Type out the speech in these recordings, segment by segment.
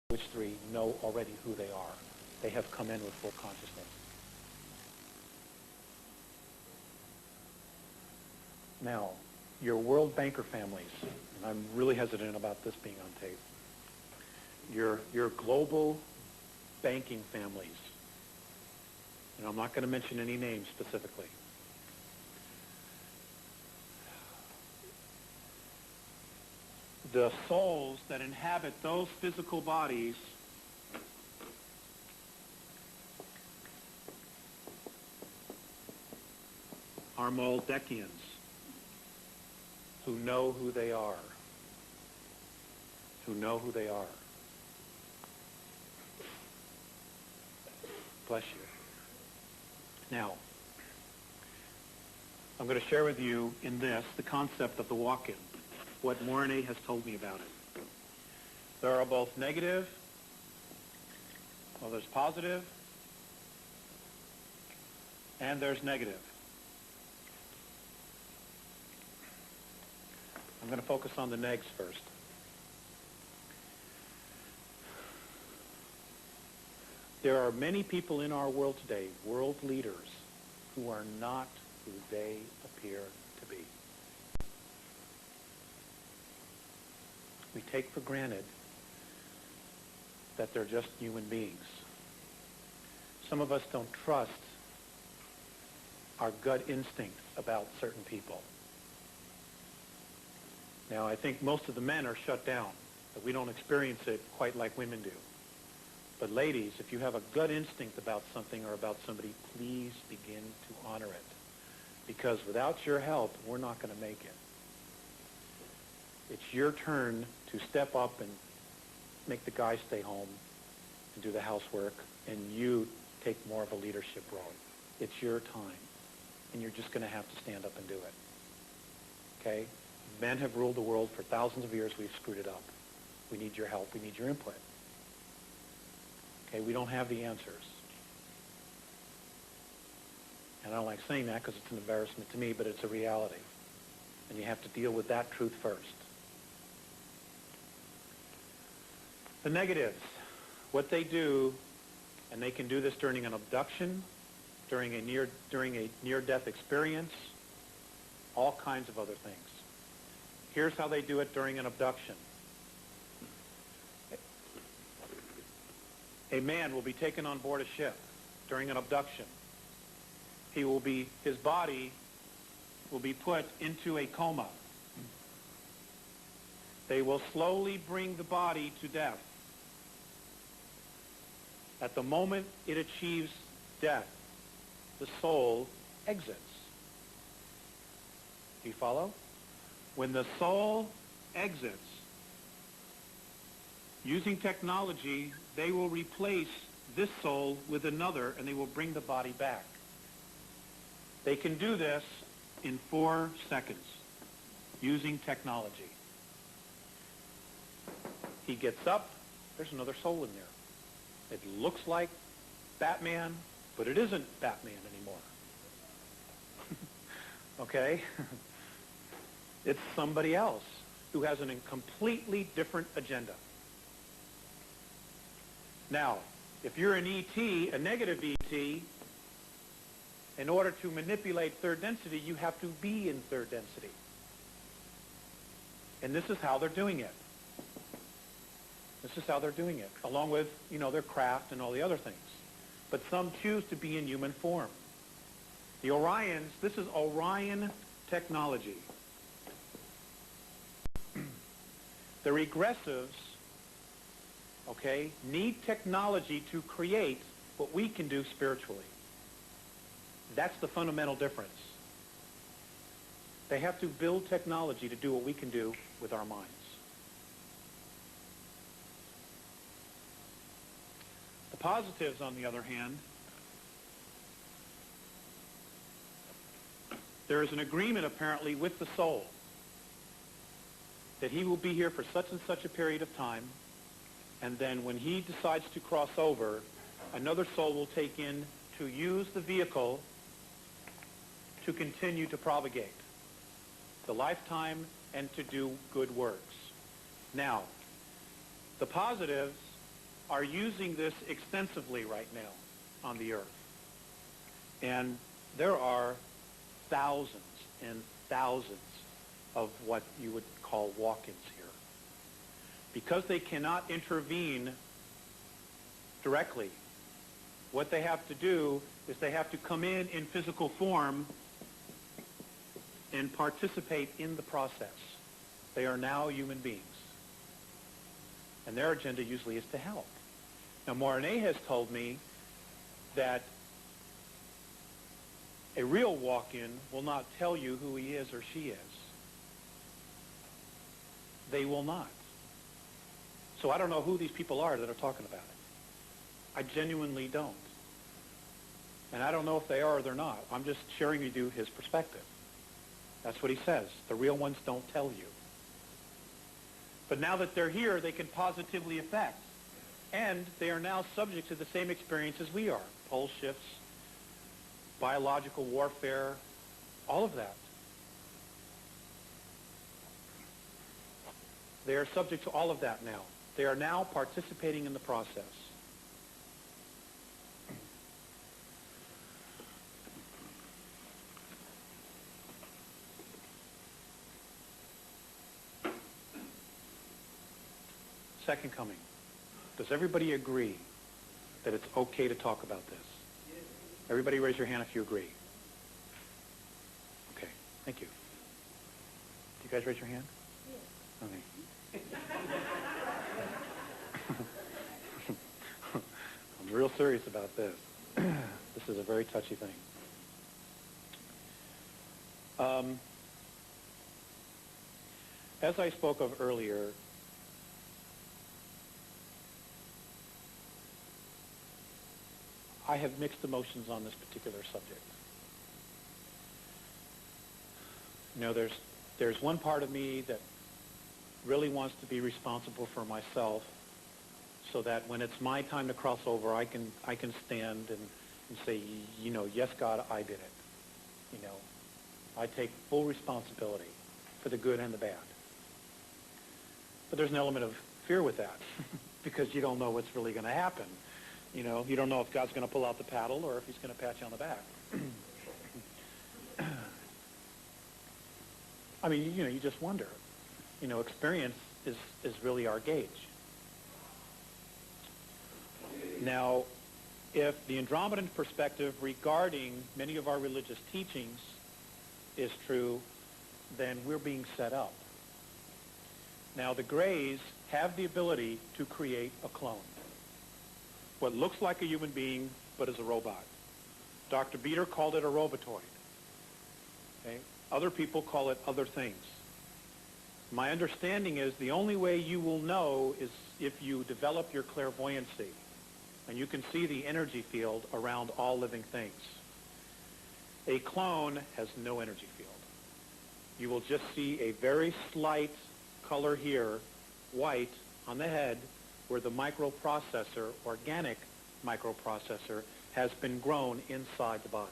which three know already who they are. They have come in with full consciousness. Now, your World Banker families, and I'm really hesitant about this being on tape, your global banking families, and I'm not going to mention any names specifically. The souls that inhabit those physical bodies are Moldekians who know who they are. Who know who they are. Bless you. Now, I'm going to share with you in this the concept of the walk-in, what Mornay has told me about it. There are both negative, well, there's positive, and there's negative. I'm going to focus on the negs first. There are many people in our world today, world leaders, who are not who they appear to be. We take for granted that they're just human beings. Some of us don't trust our gut instincts about certain people. Now, I think most of the men are shut down, but we don't experience it quite like women do. But ladies, if you have a gut instinct about something or about somebody, please begin to honor it. Because without your help, we're not going to make it. It's your turn to step up and make the guy stay home and do the housework, and you take more of a leadership role. It's your time, and you're just going to have to stand up and do it. Okay? Men have ruled the world for thousands of years. We've screwed it up. We need your help. We need your input. Okay? We don't have the answers. And I don't like saying that because it's an embarrassment to me, but it's a reality. And you have to deal with that truth first. The negatives, what they do, and they can do this during an abduction, during a near-death experience, all kinds of other things. Here's how they do it during an abduction. A man will be taken on board a ship during an abduction. His body will be put into a coma. They will slowly bring the body to death. At the moment it achieves death, the soul exits. Do you follow? When the soul exits, using technology, they will replace this soul with another, and they will bring the body back. They can do this in 4 seconds using technology. He gets up, there's another soul in there. It looks like Batman, but it isn't Batman anymore. Okay? It's somebody else who has a completely different agenda. Now, if you're an ET, a negative ET, in order to manipulate third density, you have to be in third density. And this is how they're doing it. This is how they're doing it, along with, their craft and all the other things. But some choose to be in human form. The Orions, this is Orion technology. The regressives, okay, need technology to create what we can do spiritually. That's the fundamental difference. They have to build technology to do what we can do with our minds. The positives, on the other hand, there is an agreement apparently with the soul that he will be here for such and such a period of time, and then when he decides to cross over, another soul will take in to use the vehicle to continue to propagate the lifetime and to do good works. Now, the positives are using this extensively right now on the Earth. And there are thousands and thousands of what you would call walk-ins here. Because they cannot intervene directly, what they have to do is they have to come in physical form and participate in the process. They are now human beings. And their agenda usually is to help. Now, Mornay has told me that a real walk-in will not tell you who he is or she is. They will not. So I don't know who these people are that are talking about it. I genuinely don't. And I don't know if they are or they're not. I'm just sharing with you his perspective. That's what he says. The real ones don't tell you. But now that they're here, they can positively affect. And they are now subject to the same experience as we are. Pole shifts, biological warfare, all of that. They are subject to all of that now. They are now participating in the process. Second coming. Does everybody agree that it's okay to talk about this? Everybody raise your hand if you agree. Okay, thank you. Do you guys raise your hand? Yes. Okay. I'm real serious about this. This is a very touchy thing. As I spoke of earlier, I have mixed emotions on this particular subject. You know, there's one part of me that really wants to be responsible for myself so that when it's my time to cross over, I can stand and say, you know, yes, God, I did it. You know, I take full responsibility for the good and the bad. But there's an element of fear with that because you don't know what's really going to happen. You know, you don't know if God's going to pull out the paddle or if he's going to pat you on the back. I mean, you know, you just wonder. You know, experience is really our gauge. Now, if the Andromedan perspective regarding many of our religious teachings is true, then we're being set up. Now, the Greys have the ability to create a clone. What looks like a human being, but is a robot. Dr. Beater called it a robotoid. Okay? Other people call it other things. My understanding is the only way you will know is if you develop your clairvoyancy, and you can see the energy field around all living things. A clone has no energy field. You will just see a very slight color here, white, on the head, where the microprocessor, organic microprocessor, has been grown inside the body.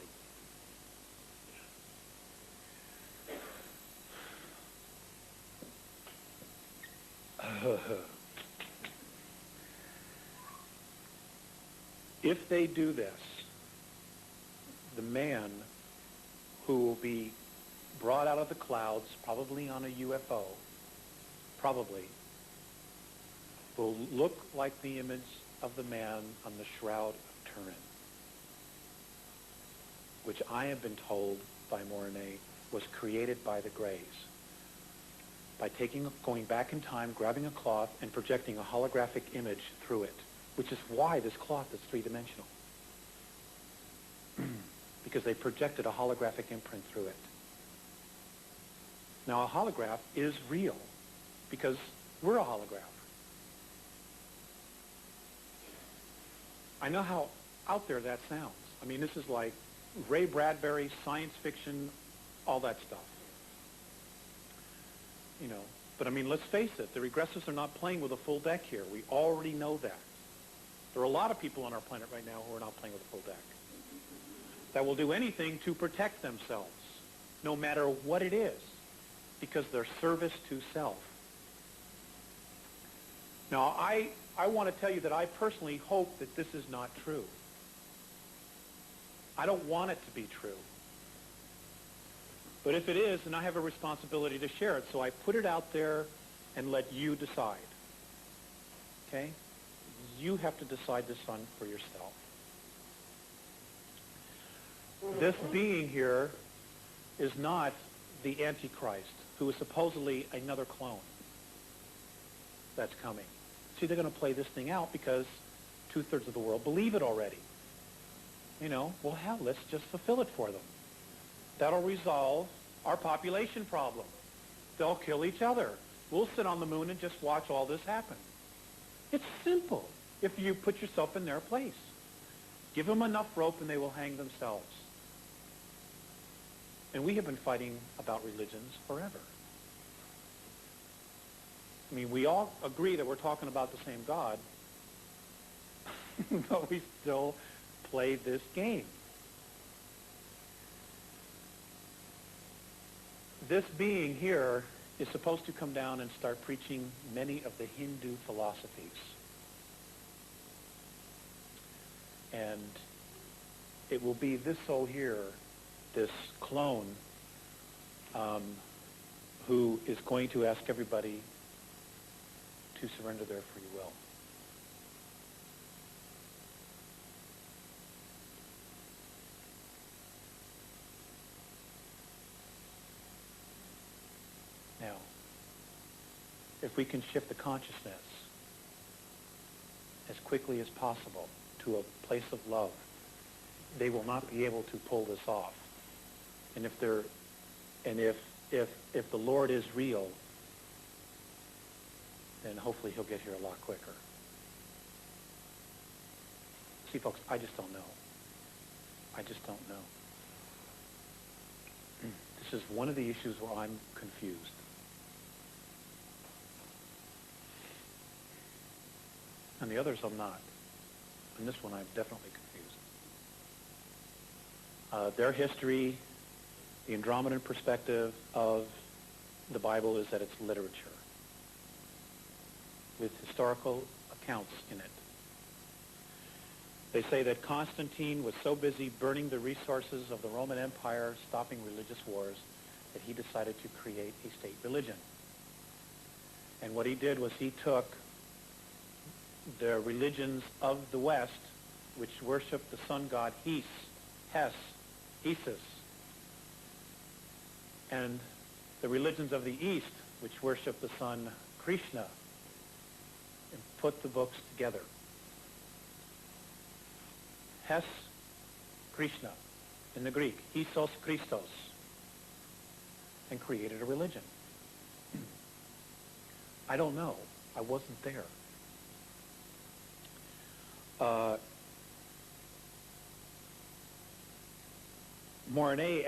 If they do this, the man who will be brought out of the clouds, probably on a UFO, probably, will look like the image of the man on the Shroud of Turin, which I have been told by Mornay was created by the Greys. By going back in time, grabbing a cloth, and projecting a holographic image through it, which is why this cloth is three-dimensional. Because they projected a holographic imprint through it. Now, a holograph is real, because we're a holograph. I know how out there that sounds. I mean, this is like Ray Bradbury, science fiction, all that stuff. You know, but I mean, let's face it, the regressives are not playing with a full deck here. We already know that. There are a lot of people on our planet right now who are not playing with a full deck, that will do anything to protect themselves, no matter what it is, because they're service to self. Now, I want to tell you that I personally hope that this is not true. I don't want it to be true. But if it is, then I have a responsibility to share it. So I put it out there and let you decide. Okay? You have to decide this one for yourself. This being here is not the Antichrist, who is supposedly another clone that's coming. See, they're going to play this thing out because 2/3 of the world believe it already. You know, well, hell, let's just fulfill it for them. That'll resolve our population problem. They'll kill each other. We'll sit on the moon and just watch all this happen. It's simple if you put yourself in their place. Give them enough rope and they will hang themselves. And we have been fighting about religions forever. I mean, we all agree that we're talking about the same God, but we still play this game. This being here is supposed to come down and start preaching many of the Hindu philosophies. And it will be this soul here, this clone, who is going to ask everybody to surrender their free will. Now, if we can shift the consciousness as quickly as possible to a place of love, they will not be able to pull this off. And if the Lord is real, then hopefully he'll get here a lot quicker. See, folks, I just don't know. I just don't know. This is one of the issues where I'm confused. And the others I'm not. And this one I'm definitely confused. Their history, the Andromedan perspective of the Bible is that it's literature with historical accounts in it. They say that Constantine was so busy burning the resources of the Roman Empire, stopping religious wars, that he decided to create a state religion. And what he did was he took the religions of the West, which worshiped the sun god Isis, and the religions of the East, which worship the sun Krishna, and put the books together. Hes, Krishna, in the Greek, Isos Christos, and created a religion. I don't know. I wasn't there. Mornay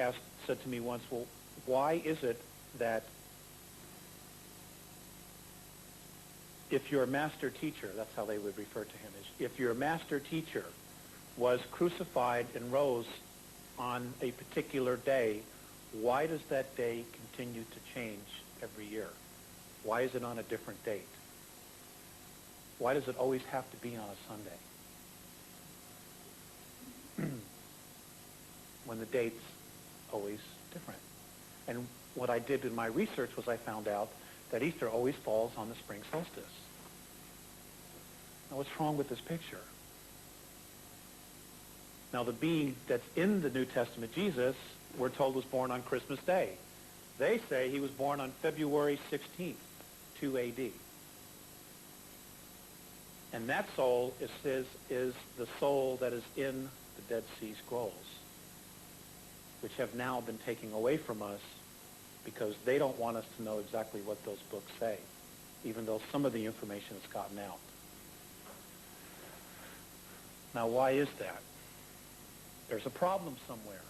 said to me once, well, why is it that if your master teacher, that's how they would refer to him, is if your master teacher was crucified and rose on a particular day, why does that day continue to change every year? Why is it on a different date? Why does it always have to be on a Sunday? When the date's always different. And what I did in my research was I found out that Easter always falls on the spring solstice. Now, what's wrong with this picture? Now, the being that's in the New Testament, Jesus, we're told was born on Christmas Day. They say he was born on February 16th, 2 A.D. And that soul is the soul that is in the Dead Sea Scrolls, which have now been taken away from us because they don't want us to know exactly what those books say, even though some of the information has gotten out. Now, why is that? There's a problem somewhere.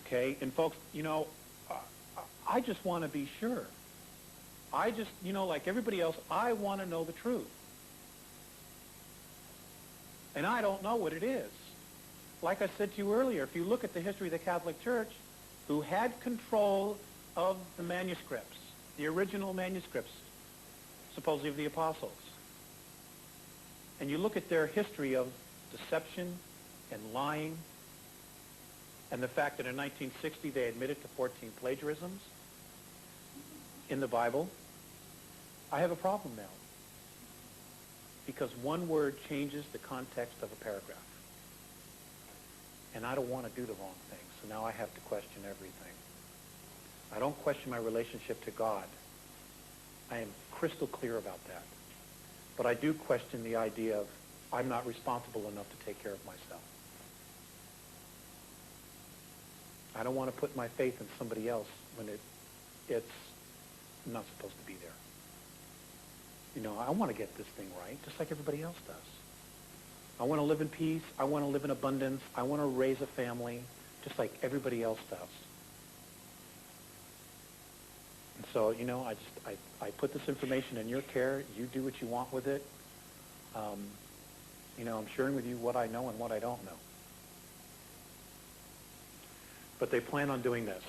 Okay? And folks, you know, I just want to be sure. I just, you know, like everybody else, I want to know the truth. And I don't know what it is. Like I said to you earlier, if you look at the history of the Catholic Church, who had control of the manuscripts, the original manuscripts, supposedly of the apostles. And you look at their history of deception and lying, and the fact that in 1960 they admitted to 14 plagiarisms in the Bible, I have a problem now. Because one word changes the context of a paragraph. And I don't want to do the wrong thing, so now I have to question everything. I don't question my relationship to God. I am crystal clear about that. But I do question the idea of I'm not responsible enough to take care of myself. I don't want to put my faith in somebody else when it's not supposed to be there. You know, I want to get this thing right, just like everybody else does. I want to live in peace. I want to live in abundance. I want to raise a family, just like everybody else does. And so, you know, I put this information in your care. You do what you want with it. You know, I'm sharing with you what I know and what I don't know. But they plan on doing this.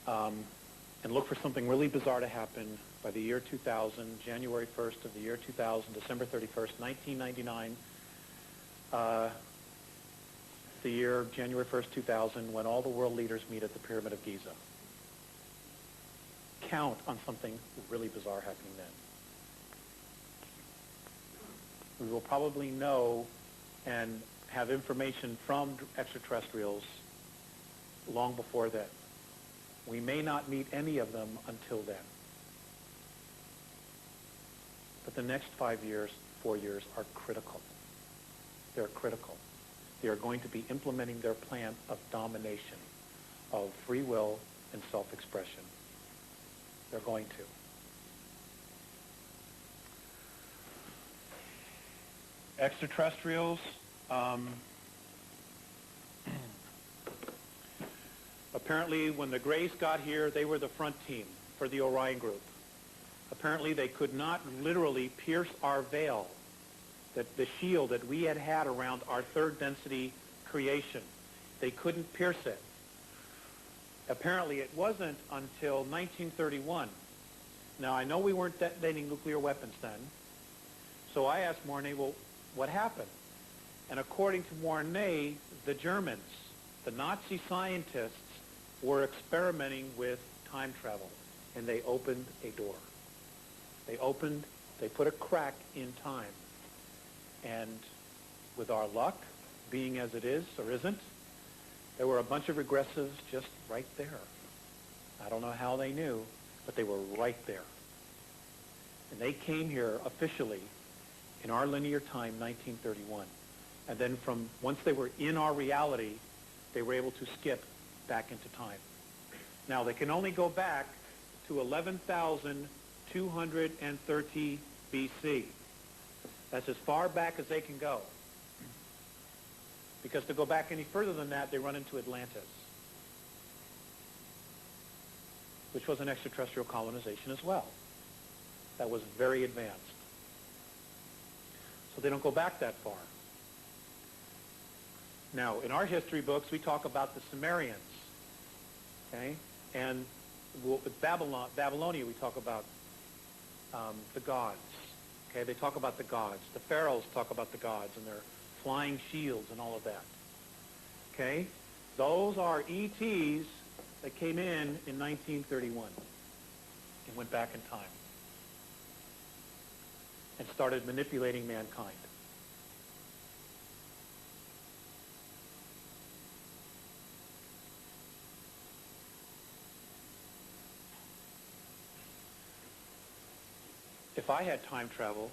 And look for something really bizarre to happen by the year 2000, January 1st of the year 2000, December 31st, 1999, the year January 1st, 2000, when all the world leaders meet at the Pyramid of Giza. Count on something really bizarre happening then. We will probably know and have information from extraterrestrials long before then. We may not meet any of them until then. But the next 5 years, 4 years are critical. They're critical. They are going to be implementing their plan of domination, of free will and self-expression. They're going to. Extraterrestrials, apparently when the Greys got here, they were the front team for the Orion group. Apparently they could not literally pierce our veil, that the shield that we had had around our third density creation. They couldn't pierce it. Apparently it wasn't until 1931. Now I know we weren't detonating nuclear weapons then, so I asked Mornay, well, what happened? And according to Mornay, the Germans, the Nazi scientists, were experimenting with time travel, and they opened a door. They put a crack in time. And with our luck, being as it is or isn't, there were a bunch of regressives just right there. I don't know how they knew, but they were right there. And they came here officially in our linear time, 1931. And then once they were in our reality, they were able to skip back into time. Now, they can only go back to 11,230 BC. That's as far back as they can go. Because to go back any further than that, they run into Atlantis, which was an extraterrestrial colonization as well. That was very advanced. So they don't go back that far. Now, in our history books, we talk about the Sumerians, okay? And with Babylonia, we talk about the gods, okay? They talk about the gods. The pharaohs talk about the gods and their flying shields and all of that, okay? Those are ETs that came in 1931 and went back in time and started manipulating mankind. If I had time travel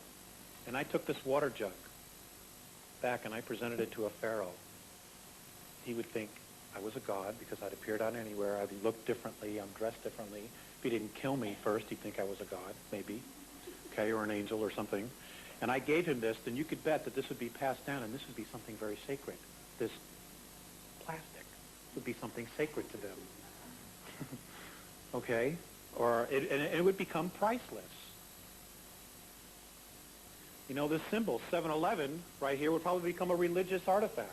and I took this water jug back and I presented it to a pharaoh, he would think I was a god because I'd appeared out anywhere. I'd looked differently. I'm dressed differently. If he didn't kill me first, he'd think I was a god, maybe, okay, or an angel or something. And I gave him this, then you could bet that this would be passed down, and this would be something very sacred. This plastic would be something sacred to them, okay? Or it would become priceless. You know, this symbol, 7-Eleven, right here, would probably become a religious artifact.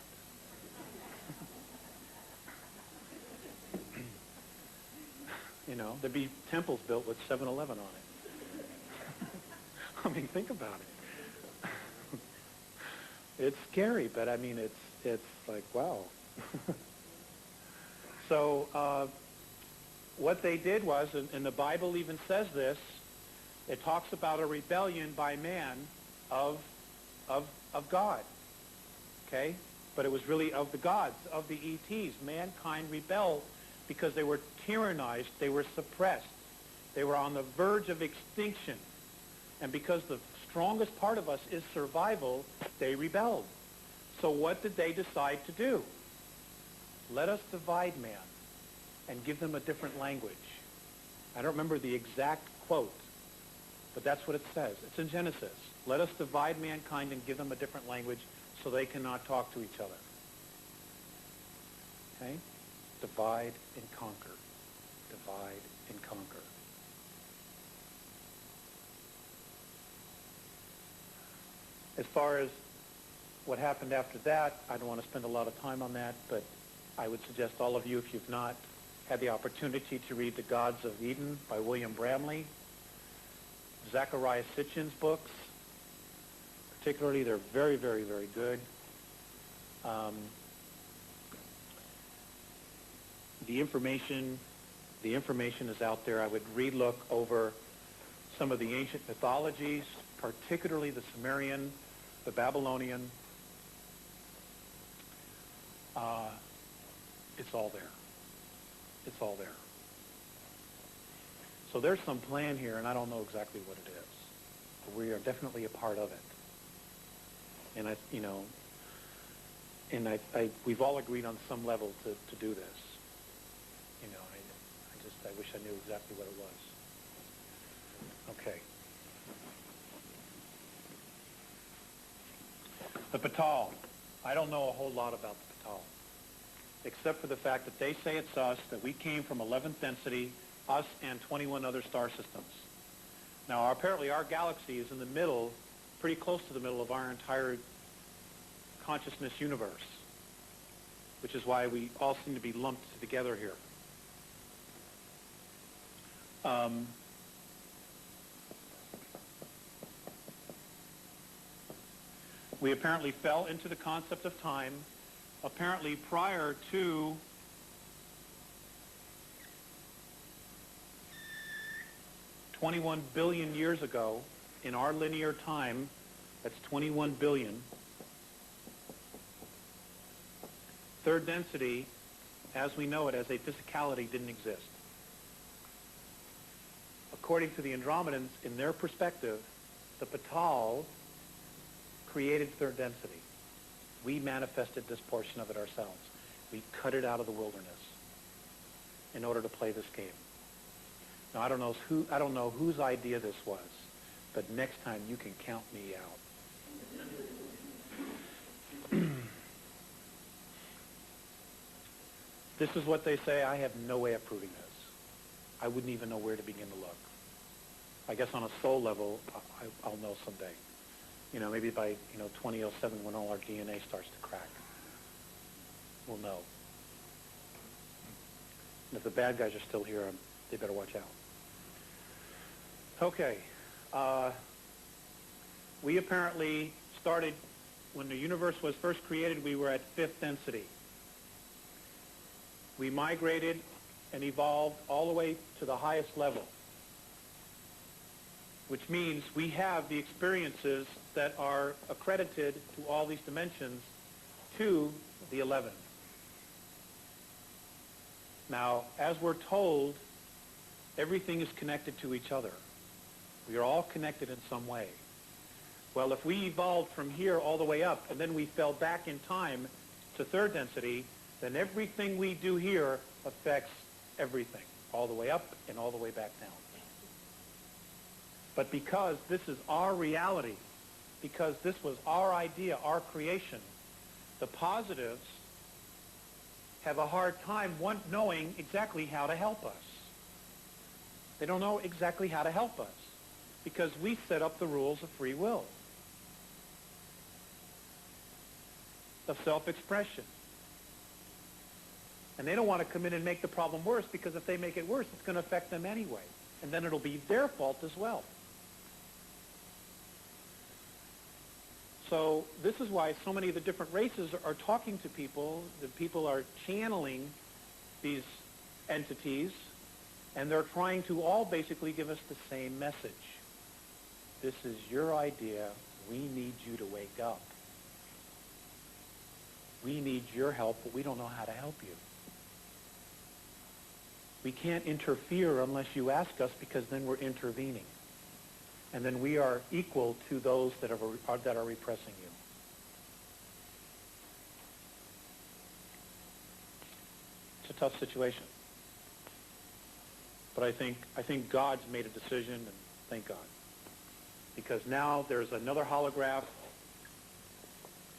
You know, there'd be temples built with 7-Eleven on it. I mean, think about it. It's scary, but I mean, it's like, wow. So what they did was, and the Bible even says this, it talks about a rebellion by man of God, okay? But it was really of the gods, of the ETs. Mankind rebelled because they were tyrannized, they were suppressed, they were on the verge of extinction. And because the strongest part of us is survival, they rebelled. So what did they decide to do? Let us divide man and give them a different language. I don't remember the exact quote, but that's what it says. It's in Genesis. Let us divide mankind and give them a different language so they cannot talk to each other. Okay? Divide and conquer. Divide and conquer. As far as what happened after that, I don't want to spend a lot of time on that, but I would suggest all of you, if you've not had the opportunity to read The Gods of Eden by William Bramley, Zachariah Sitchin's books, particularly, they're very, very, very good. The information is out there. I would relook over some of the ancient mythologies, particularly the Sumerian, the Babylonian. It's all there. It's all there. So there's some plan here, and I don't know exactly what it is. But we are definitely a part of it. And we've all agreed on some level to do this. I wish I knew exactly what it was. Okay. The Patal. I don't know a whole lot about the Patal, except for the fact that they say it's us, that we came from 11th density, us and 21 other star systems. Now, apparently our galaxy is in the middle, pretty close to the middle of our entire consciousness universe, which is why we all seem to be lumped together here. We apparently fell into the concept of time, apparently prior to $21 billion years ago. In our linear time, that's 21 billion. Third density, as we know it, as a physicality, didn't exist. According to the Andromedans, in their perspective, the Patal created third density. We manifested this portion of it ourselves. We cut it out of the wilderness in order to play this game. Now, I don't know whose idea this was, but next time you can count me out. This is what they say. I have no way of proving this. I wouldn't even know where to begin to look. I guess on a soul level, I'll know someday. Maybe by 2007, when all our DNA starts to crack, we'll know. And if the bad guys are still here, they better watch out. Okay. We apparently started, when the universe was first created, we were at fifth density. We migrated and evolved all the way to the highest level, which means we have the experiences that are accredited to all these dimensions to the 11th. Now, as we're told, everything is connected to each other. We are all connected in some way. Well, if we evolved from here all the way up, and then we fell back in time to third density, then everything we do here affects everything, all the way up and all the way back down. But because this is our reality, because this was our idea, our creation, the positives have a hard time knowing exactly how to help us. They don't know exactly how to help us because we set up the rules of free will, of self-expression. And they don't want to come in and make the problem worse, because if they make it worse, it's going to affect them anyway. And then it'll be their fault as well. So this is why so many of the different races are talking to people. The people are channeling these entities, and they're trying to all basically give us the same message. This is your idea. We need you to wake up. We need your help, but we don't know how to help you. We can't interfere unless you ask us, because then we're intervening. And then we are equal to those that are repressing you. It's a tough situation. But I think God's made a decision, and thank God. Because now there's another holograph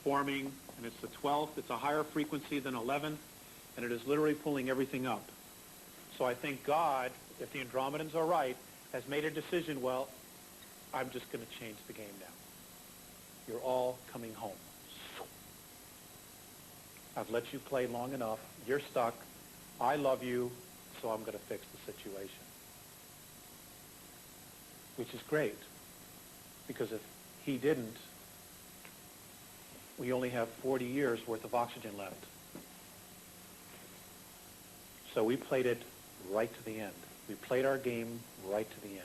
forming, and it's the 12th. It's a higher frequency than 11th, and it is literally pulling everything up. So I think God, if the Andromedans are right, has made a decision, well, I'm just going to change the game now. You're all coming home. I've let you play long enough. You're stuck. I love you, so I'm going to fix the situation. Which is great, because if he didn't, we only have 40 years worth of oxygen left. So we played it right to the end. We played our game right to the end.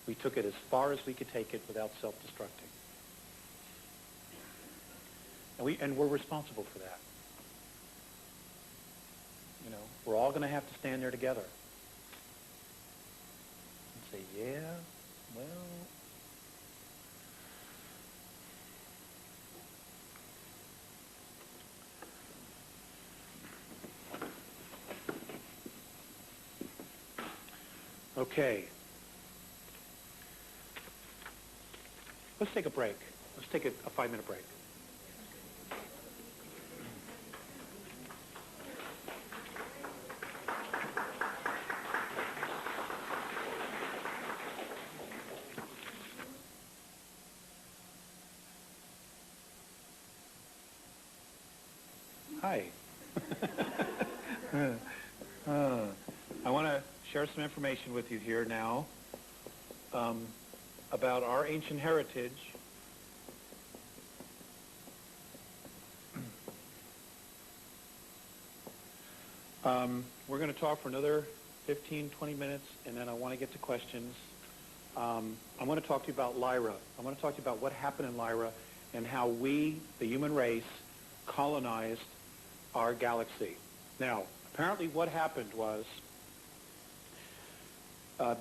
We took it as far as we could take it without self-destructing. And we're responsible for that. You know, we're all going to have to stand there together and say, yeah, well, okay. Let's take a break. Let's take a 5-minute break. Hi. I want to share some information with you here now about our ancient heritage. We're going to talk for another 15, 20 minutes, and then I want to get to questions. I want to talk to you about Lyra. I want to talk to you about what happened in Lyra and how we, the human race, colonized our galaxy. Now, apparently what happened was,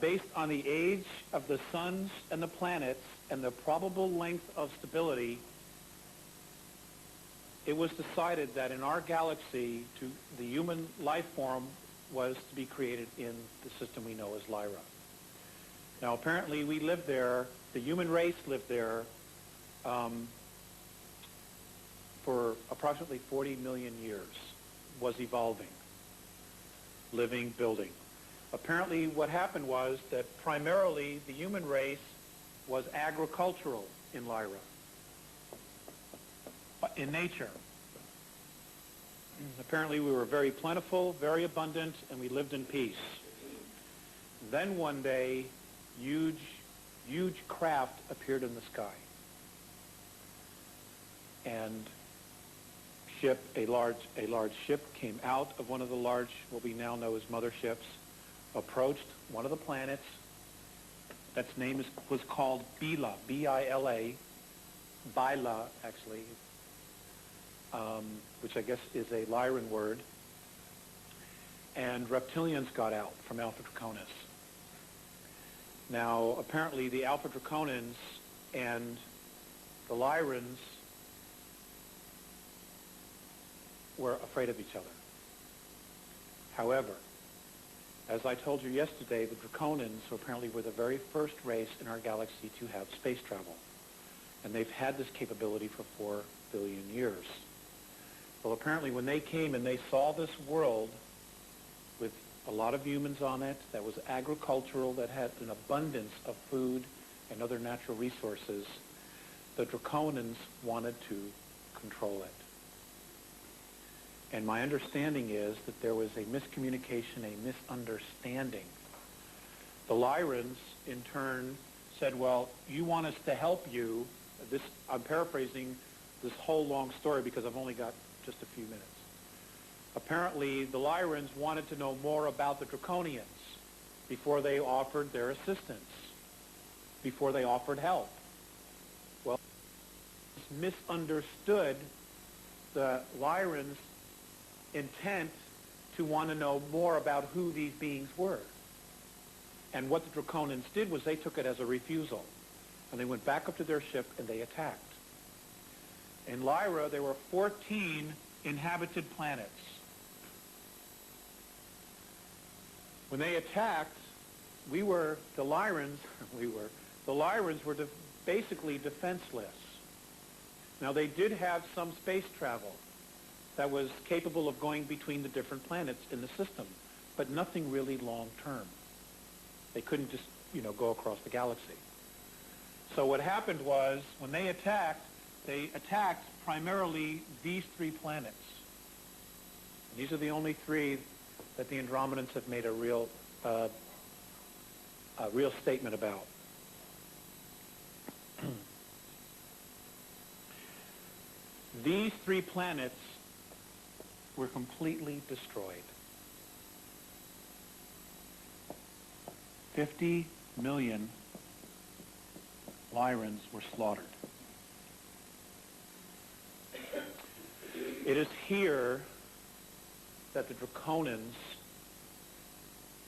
based on the age of the suns and the planets and the probable length of stability, it was decided that in our galaxy, the human life form was to be created in the system we know as Lyra. Now, apparently we lived there, the human race lived there for approximately 40 million years, was evolving, living, building. Apparently what happened was that primarily the human race was agricultural in Lyra, in nature. Apparently we were very plentiful, very abundant, and we lived in peace. Then one day, huge craft appeared in the sky. And a large ship came out of one of the large, what we now know as motherships, approached one of the planets. That's name was called Bila, B-I-L-A, Bila, actually, which I guess is a Lyran word. And reptilians got out from Alpha Draconis. Now, apparently the Alpha Draconans and the Lyrans were afraid of each other. However, as I told you yesterday, the Draconans apparently were the very first race in our galaxy to have space travel. And they've had this capability for 4 billion years. Well, apparently when they came and they saw this world with a lot of humans on it, that was agricultural, that had an abundance of food and other natural resources, the Draconans wanted to control it. And my understanding is that there was a miscommunication, a misunderstanding. The Lyrans, in turn, said, well, you want us to help you, I'm paraphrasing this whole long story because I've only got just a few minutes. Apparently, the Lyrans wanted to know more about the Draconians before they offered their assistance, before they offered help. Well, misunderstood the Lyrans' intent to want to know more about who these beings were. And what the Draconians did was they took it as a refusal. And they went back up to their ship and they attacked. In Lyra, there were 14 inhabited planets. When they attacked, the Lyrans were basically defenseless. Now, they did have some space travel that was capable of going between the different planets in the system, but nothing really long-term. They couldn't just, go across the galaxy. So what happened was, when they attacked primarily these 3 planets. And these are the only 3 that the Andromedans have made a real statement about. These 3 planets were completely destroyed. 50 million Lyrans were slaughtered. It is here that the Draconians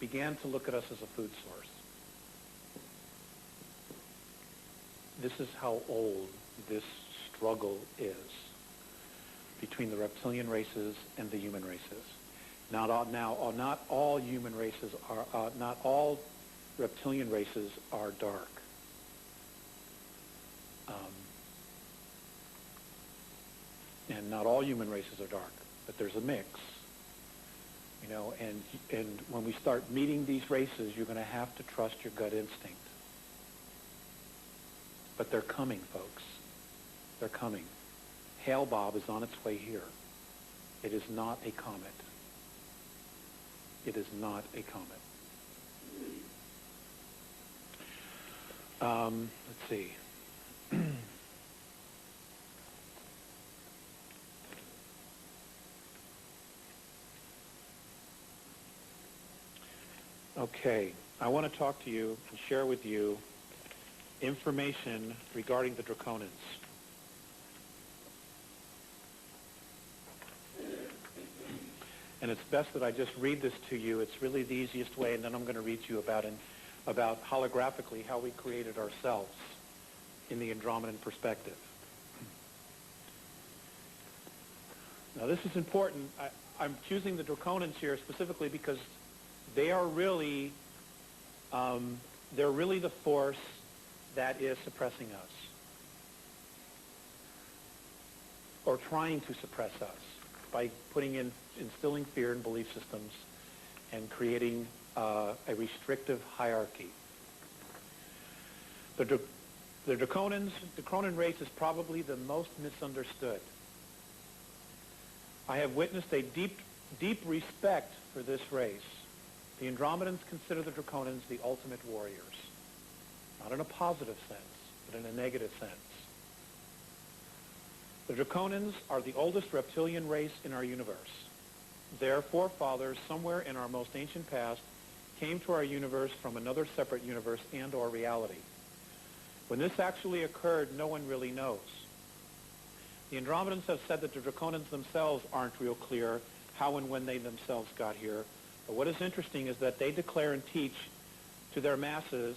began to look at us as a food source. This is how old this struggle is between the reptilian races and the human races. Not all human races are, not all reptilian races are dark. And not all human races are dark, but there's a mix. And when we start meeting these races, you're going to have to trust your gut instinct. But they're coming, folks. They're coming. Hail Bob is on its way here. It is not a comet. It is not a comet. Let's see. Okay, I want to talk to you and share with you information regarding the Draconians. And it's best that I just read this to you. It's really the easiest way, and then I'm going to read to you about holographically how we created ourselves in the Andromedan perspective. Now, this is important. I'm choosing the Draconians here specifically because they are really, they're really the force that is suppressing us, or trying to suppress us by instilling fear in belief systems and creating a restrictive hierarchy. The Draconian race is probably the most misunderstood. I have witnessed a deep respect for this race. The Andromedans consider the Draconians the ultimate warriors. Not in a positive sense, but in a negative sense. The Draconians are the oldest reptilian race in our universe. Their forefathers, somewhere in our most ancient past, came to our universe from another separate universe and/or reality. When this actually occurred, no one really knows. The Andromedans have said that the Draconians themselves aren't real clear how and when they themselves got here. But what is interesting is that they declare and teach to their masses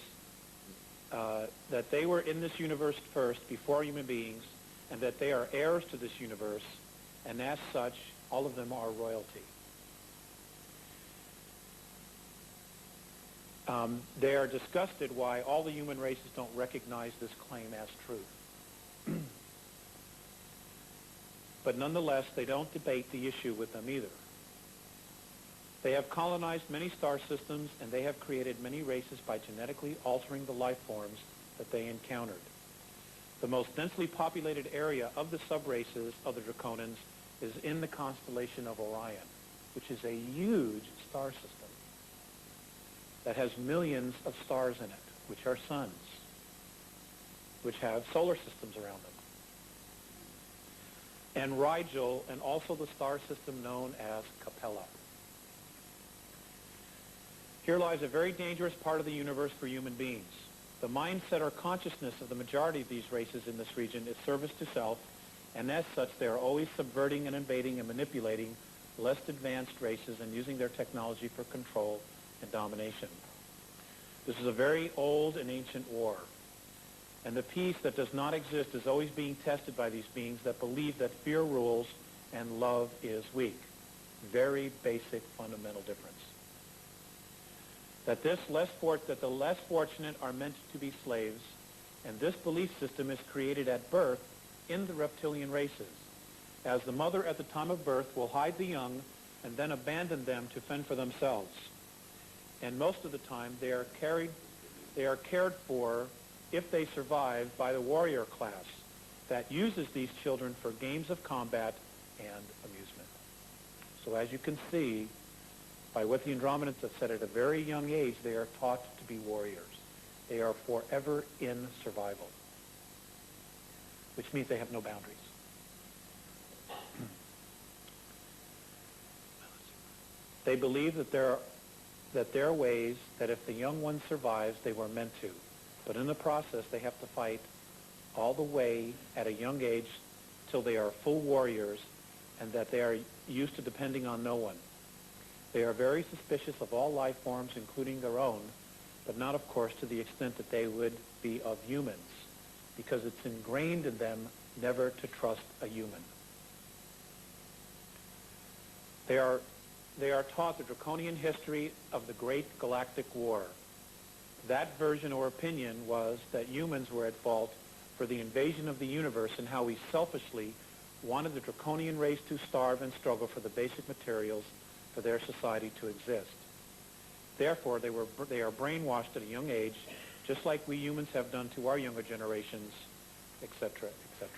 that they were in this universe first, before human beings, and that they are heirs to this universe, and as such, all of them are royalty. They are disgusted why all the human races don't recognize this claim as truth. But nonetheless, they don't debate the issue with them either. They have colonized many star systems, and they have created many races by genetically altering the life forms that they encountered. The most densely populated area of the subraces of the Draconians is in the constellation of Orion, which is a huge star system that has millions of stars in it, which are suns, which have solar systems around them. And Rigel, and also the star system known as Capella. Here lies a very dangerous part of the universe for human beings. The mindset or consciousness of the majority of these races in this region is service to self, and as such they are always subverting and invading and manipulating less advanced races and using their technology for control and domination. This is a very old and ancient war, and the peace that does not exist is always being tested by these beings that believe that fear rules and love is weak. Very basic fundamental difference. That the less fortunate are meant to be slaves, and this belief system is created at birth in the reptilian races, as the mother at the time of birth will hide the young and then abandon them to fend for themselves. And most of the time they are cared for, if they survive, by the warrior class that uses these children for games of combat and amusement. So as you can see, by what the Andromedans have said, at a very young age, they are taught to be warriors. They are forever in survival, which means they have no boundaries. They believe that there are ways that if the young one survives, they were meant to. But in the process, they have to fight all the way at a young age till they are full warriors, and that they are used to depending on no one. They are very suspicious of all life forms, including their own, but not, of course, to the extent that they would be of humans, because it's ingrained in them never to trust a human. They are taught the draconian history of the Great Galactic War. That version or opinion was that humans were at fault for the invasion of the universe and how we selfishly wanted the draconian race to starve and struggle for the basic materials for their society to exist. Therefore, they are brainwashed at a young age, just like we humans have done to our younger generations, etc., etc.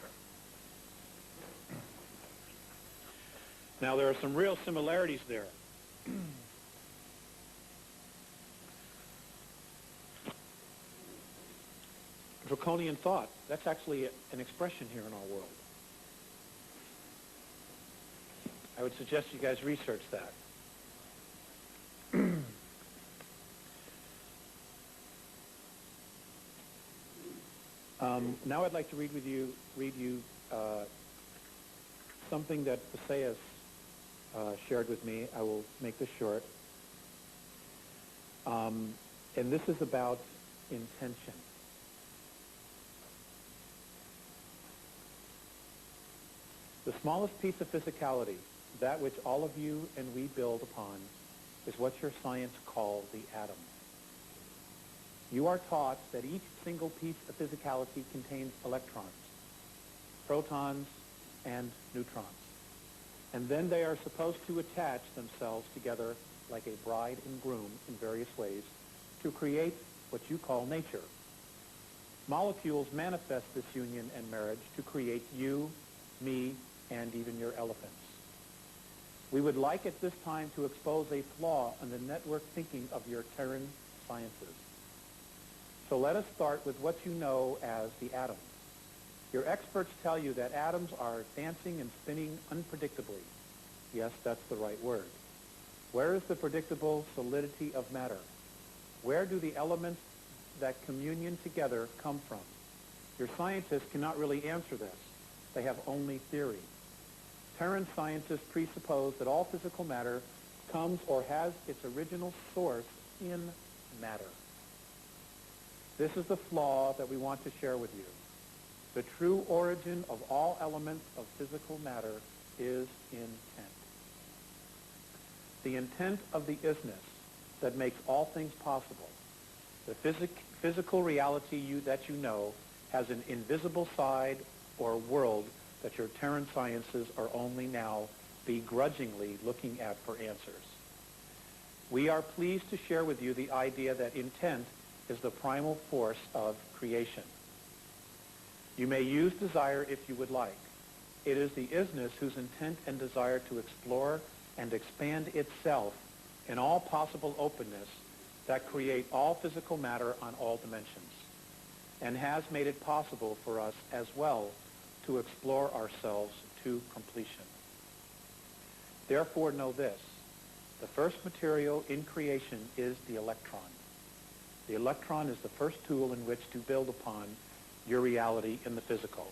Now, there are some real similarities there. Draconian thought, that's actually an expression here in our world. I would suggest you guys research that. Now I'd like to read you something that Visayas shared with me. I will make this short. And this is about intention. The smallest piece of physicality, that which all of you and we build upon, is what your science calls the atom. You are taught that each single piece of physicality contains electrons, protons, and neutrons. And then they are supposed to attach themselves together like a bride and groom in various ways to create what you call nature. Molecules manifest this union and marriage to create you, me, and even your elephants. We would like at this time to expose a flaw in the network thinking of your Terran sciences. So let us start with what you know as the atom. Your experts tell you that atoms are dancing and spinning unpredictably. Yes, that's the right word. Where is the predictable solidity of matter? Where do the elements that communion together come from? Your scientists cannot really answer this. They have only theory. Terran scientists presuppose that all physical matter comes or has its original source in matter. This is the flaw that we want to share with you. The true origin of all elements of physical matter is intent. The intent of the isness that makes all things possible. The physical reality that you know has an invisible side or world that your Terran sciences are only now begrudgingly looking at for answers. We are pleased to share with you the idea that intent is the primal force of creation. You may use desire if you would like. It is the isness whose intent and desire to explore and expand itself in all possible openness that create all physical matter on all dimensions. and has made it possible for us as well to explore ourselves to completion. Therefore, know this. The first material in creation is the electron. The electron is the first tool in which to build upon your reality in the physical.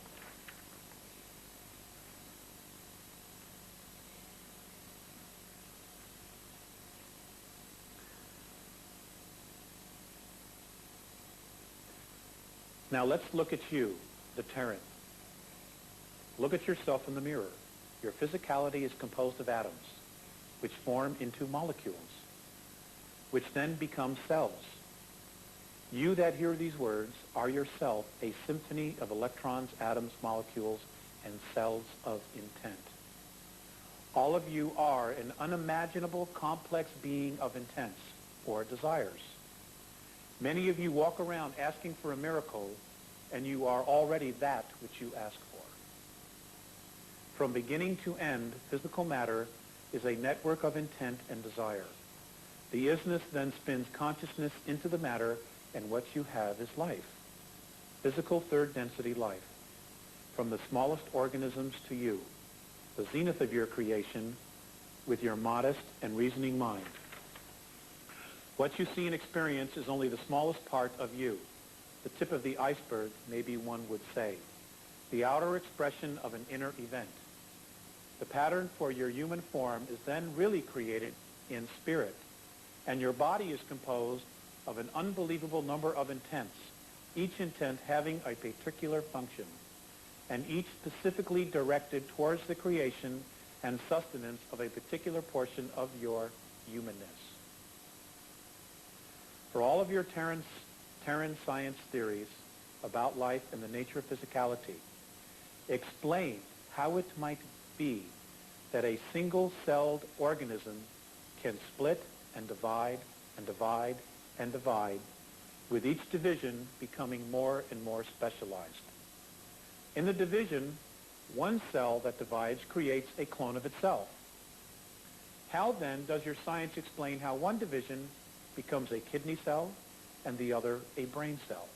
Now let's look at you, the Terran. Look at yourself in the mirror. Your physicality is composed of atoms, which form into molecules, which then become cells. You that hear these words are yourself a symphony of electrons, atoms, molecules, and cells of intent. All of you are an unimaginable, complex being of intents or desires. Many of you walk around asking for a miracle, and you are already that which you ask for. From beginning to end, physical matter is a network of intent and desire. The isness then spins consciousness into the matter, and what you have is life. Physical third density life. From the smallest organisms to you, the zenith of your creation, with your modest and reasoning mind. What you see and experience is only the smallest part of you, the tip of the iceberg, maybe one would say, the outer expression of an inner event. The pattern for your human form is then really created in spirit, and your body is composed of an unbelievable number of intents, each intent having a particular function, and each specifically directed towards the creation and sustenance of a particular portion of your humanness. For all of your Terran science theories about life and the nature of physicality, explain how it might be that a single-celled organism can split and divide and divide and divide, with each division becoming more and more specialized. In the division, one cell that divides creates a clone of itself. How then does your science explain how one division becomes a kidney cell and the other a brain cell?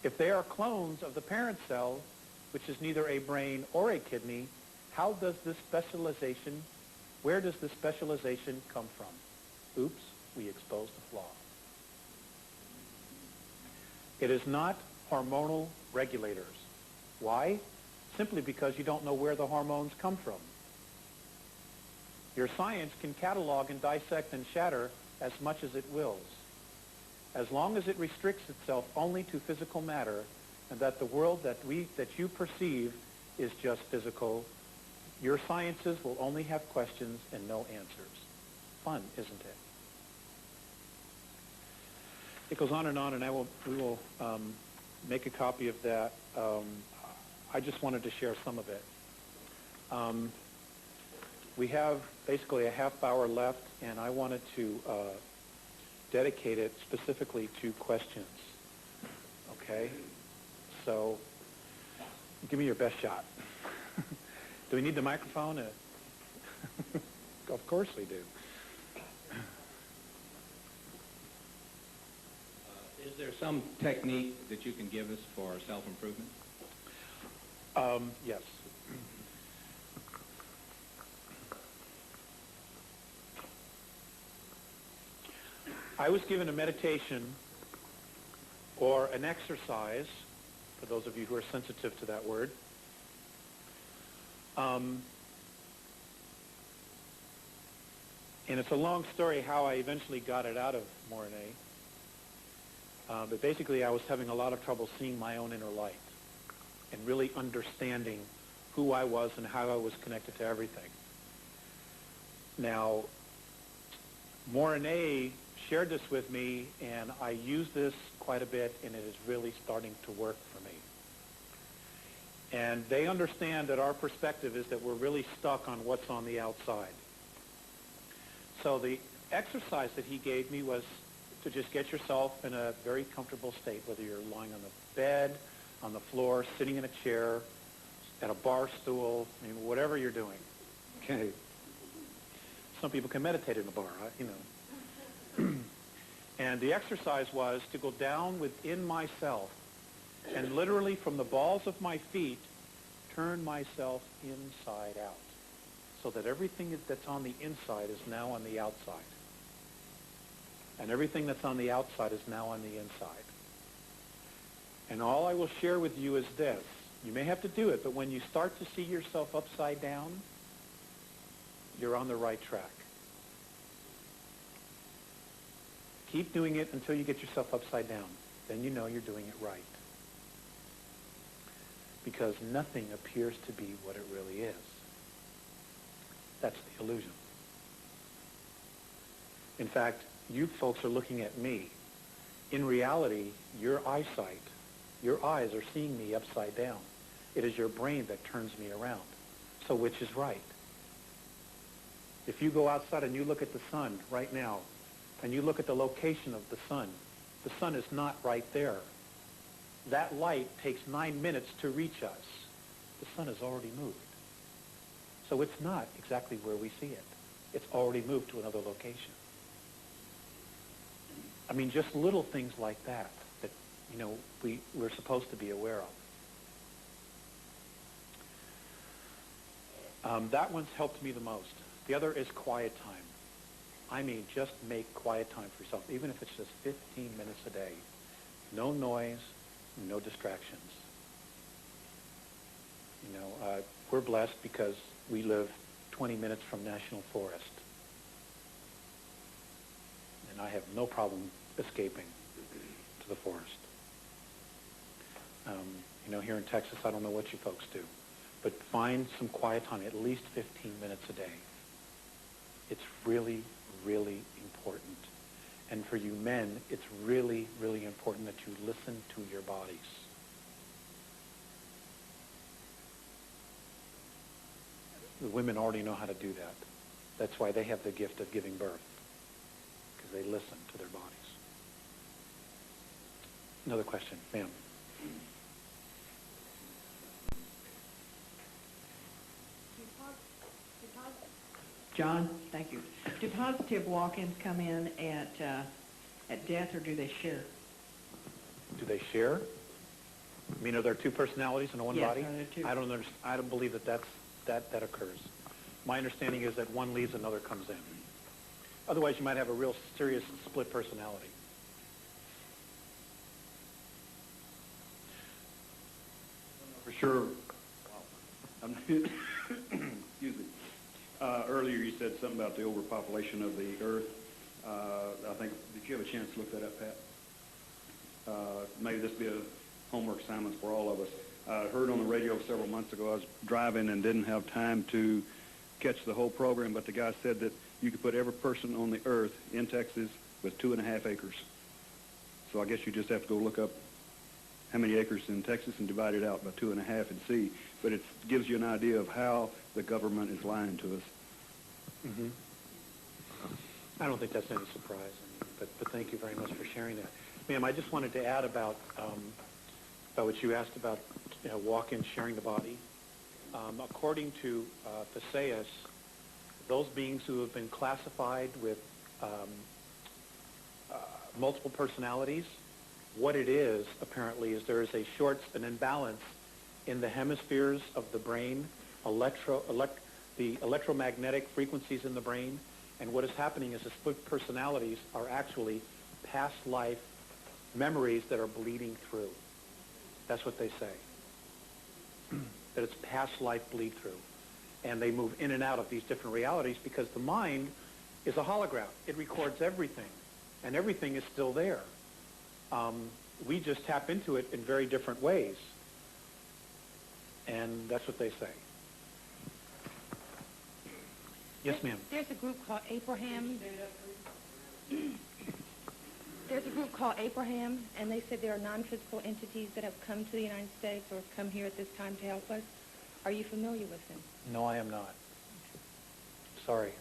If they are clones of the parent cell, which is neither a brain or a kidney, how does this specialization, where does this specialization come from? Oops, we exposed the flaw. It is not hormonal regulators. Why? Simply because you don't know where the hormones come from. Your science can catalog and dissect and shatter as much as it wills. As long as it restricts itself only to physical matter, and that the world that you perceive is just physical, your sciences will only have questions and no answers. Fun, isn't it? It goes on, and we will make a copy of that. I just wanted to share some of it. We have basically a half hour left, and I wanted to dedicate it specifically to questions. Okay? So, give me your best shot. Do we need the microphone? Of course we do. Is there some technique that you can give us for self-improvement? Yes. I was given a meditation or an exercise, for those of you who are sensitive to that word, and it's a long story how I eventually got it out of Mornay. But basically I was having a lot of trouble seeing my own inner light and really understanding who I was and how I was connected to everything. Now, Mornay shared this with me, and I use this quite a bit, and it is really starting to work for me. And they understand that our perspective is that we're really stuck on what's on the outside. So the exercise that he gave me was to just get yourself in a very comfortable state, whether you're lying on the bed, on the floor, sitting in a chair, at a bar stool, I mean, whatever you're doing. Okay. Some people can meditate in a bar, you know. And the exercise was to go down within myself and literally from the balls of my feet, turn myself inside out so that everything that's on the inside is now on the outside. And everything that's on the outside is now on the inside. And all I will share with you is this. You may have to do it, but when you start to see yourself upside down, you're on the right track. Keep doing it until you get yourself upside down. Then you know you're doing it right. Because nothing appears to be what it really is. That's the illusion. In fact, you folks are looking at me. In reality, your eyesight, your eyes are seeing me upside down. It is your brain that turns me around. So which is right? If you go outside and you look at the sun right now, and you look at the location of the sun is not right there. That light takes 9 minutes to reach us. The sun has already moved. So it's not exactly where we see it. It's already moved to another location. I mean, just little things like that, you know, we're supposed to be aware of. That one's helped me the most. The other is quiet time. I mean, just make quiet time for yourself, even if it's just 15 minutes a day. No noise, no distractions. You know, we're blessed because we live 20 minutes from National Forest. And I have no problem escaping to the forest. You know, here in Texas, I don't know what you folks do, but find some quiet time, at least 15 minutes a day. It's really, really important. And for you men, it's really, really important that you listen to your bodies. The women already know how to do that. That's why they have the gift of giving birth, because they listen to their bodies. Another question, ma'am. John, thank you. Do positive walk-ins come in at death, or do they share? Do they share? I mean, are there two personalities in one Yes, body? are there two? I don't believe that occurs. My understanding is that one leaves, another comes in. Otherwise, you might have a real serious split personality. For sure. Excuse me. Earlier you said something about the overpopulation of the earth. I think, did you have a chance to look that up, Pat? Maybe this would be a homework assignment for all of us. I heard on the radio several months ago, I was driving and didn't have time to catch the whole program, but the guy said that you could put every person on the earth in Texas with 2.5 acres. So I guess you just have to go look up how many acres in Texas and divide it out by 2.5 and see. But it gives you an idea of how the government is lying to us. Mm-hmm. I don't think that's any surprise, but thank you very much for sharing that. Ma'am, I just wanted to add about what you asked about, you know, walk-in sharing the body. According to Theseus, those beings who have been classified with multiple personalities, what it is, apparently, is there is an imbalance in the hemispheres of the brain, the electromagnetic frequencies in the brain, and what is happening is the split personalities are actually past life memories that are bleeding through. That's what they say. That it's past life bleed through. And they move in and out of these different realities because the mind is a hologram. It records everything, and everything is still there. We just tap into it in very different ways. And that's what they say. Yes, ma'am. There's a group called Abraham. There's a group called Abraham, and they said there are non-physical entities that have come to the United States or have come here at this time to help us. Are you familiar with them? No, I am not. Sorry.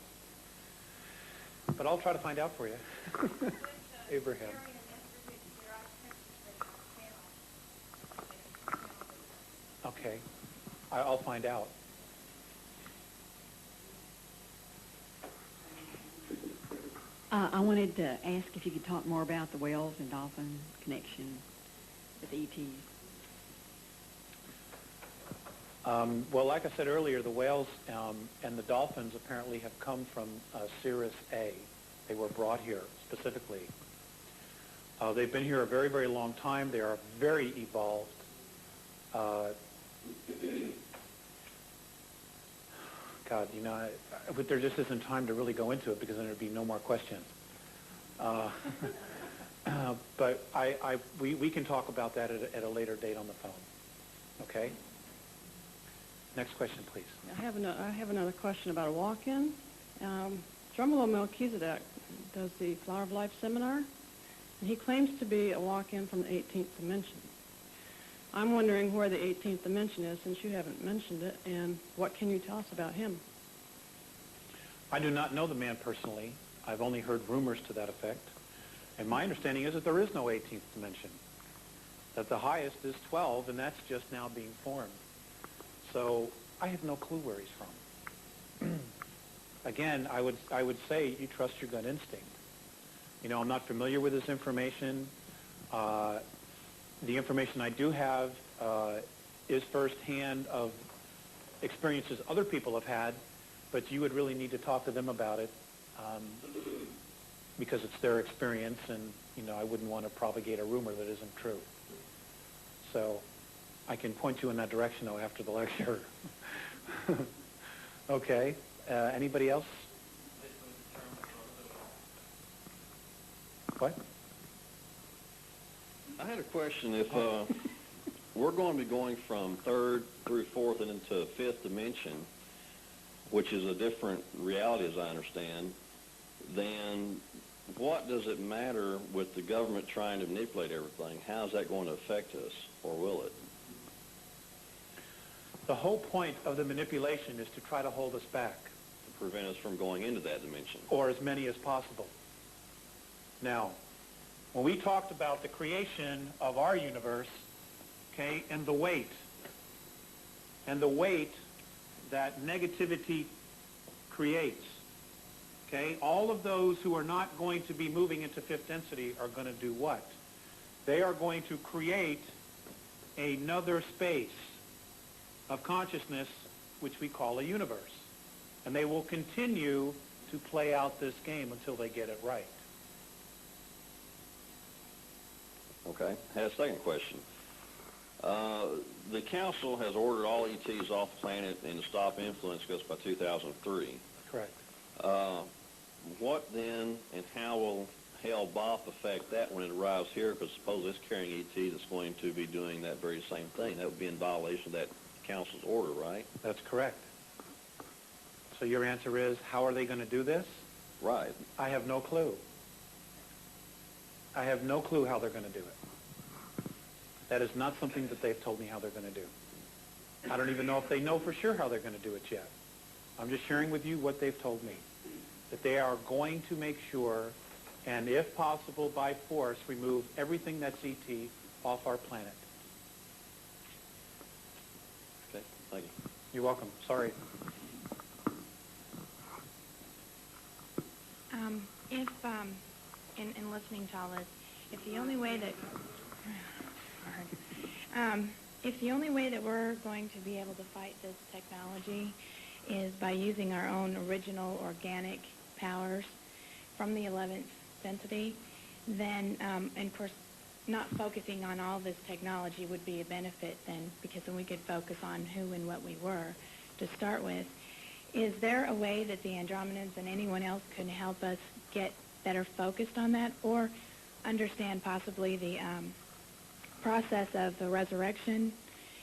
But I'll try to find out for you. Abraham. Okay. I'll find out. I wanted to ask if you could talk more about the whales and dolphin connection with ETs. Well, like I said earlier, the whales and the dolphins apparently have come from Cirrus A. They were brought here specifically. They've been here a very, very long time. They are very evolved. God, you know, but there just isn't time to really go into it because then there'd be no more questions. But we can talk about that at a later date on the phone. Okay? Next question, please. I have another question about a walk-in. Drumolo Melchizedek does the Flower of Life seminar, and he claims to be a walk-in from the 18th dimension. I'm wondering where the 18th dimension is, since you haven't mentioned it, and what can you tell us about him? I do not know the man personally. I've only heard rumors to that effect. And my understanding is that there is no 18th dimension, that the highest is 12, and that's just now being formed. So I have no clue where he's from. Again, I would say you trust your gut instinct. You know, I'm not familiar with this information. The information I do have is firsthand of experiences other people have had, but you would really need to talk to them about it because it's their experience, and, you know, I wouldn't want to propagate a rumor that isn't true. So I can point you in that direction, though, after the lecture. Okay. Anybody else? What? I had a question. If we're going to be going from third through fourth and into fifth dimension, which is a different reality as I understand, then what does it matter with the government trying to manipulate everything? How is that going to affect us, or will it? The whole point of the manipulation is to try to hold us back. To prevent us from going into that dimension. Or as many as possible. Now, when we talked about the creation of our universe, okay, and the weight that negativity creates, okay, all of those who are not going to be moving into fifth density are going to do what? They are going to create another space of consciousness, which we call a universe. And they will continue to play out this game until they get it right. Okay. I had a second question. The council has ordered all ETs off the planet and to stop influencing us by 2003. Correct. What then and how will Hale-Bopp affect that when it arrives here? Because suppose it's carrying ET that's going to be doing that very same thing. That would be in violation of that council's order, right? That's correct. So your answer is, how are they going to do this? Right. I have no clue. I have no clue how they're going to do it. That is not something that they've told me how they're going to do. I don't even know if they know for sure how they're going to do it yet. I'm just sharing with you what they've told me. That they are going to make sure, and if possible by force, remove everything that's ET off our planet. Okay. Thank you. You're welcome. Sorry. In listening to all this, if the only way that we're going to be able to fight this technology is by using our own original organic powers from the 11th density, then, and of course, not focusing on all this technology would be a benefit then, because then we could focus on who and what we were to start with. Is there a way that the Andromedans and anyone else can help us get better focused on that, or understand possibly the process of the resurrection,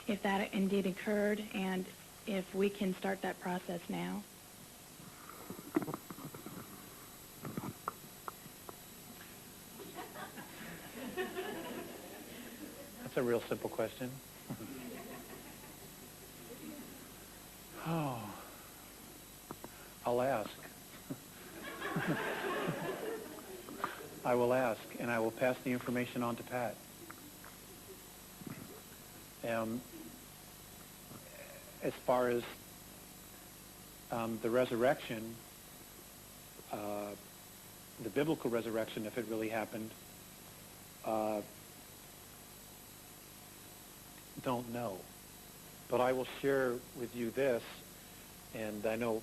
if that indeed occurred, and if we can start that process now? That's a real simple question. Oh, I'll ask. I will ask, and I will pass the information on to Pat. As far as the resurrection, the biblical resurrection, if it really happened, don't know. But I will share with you this, and I know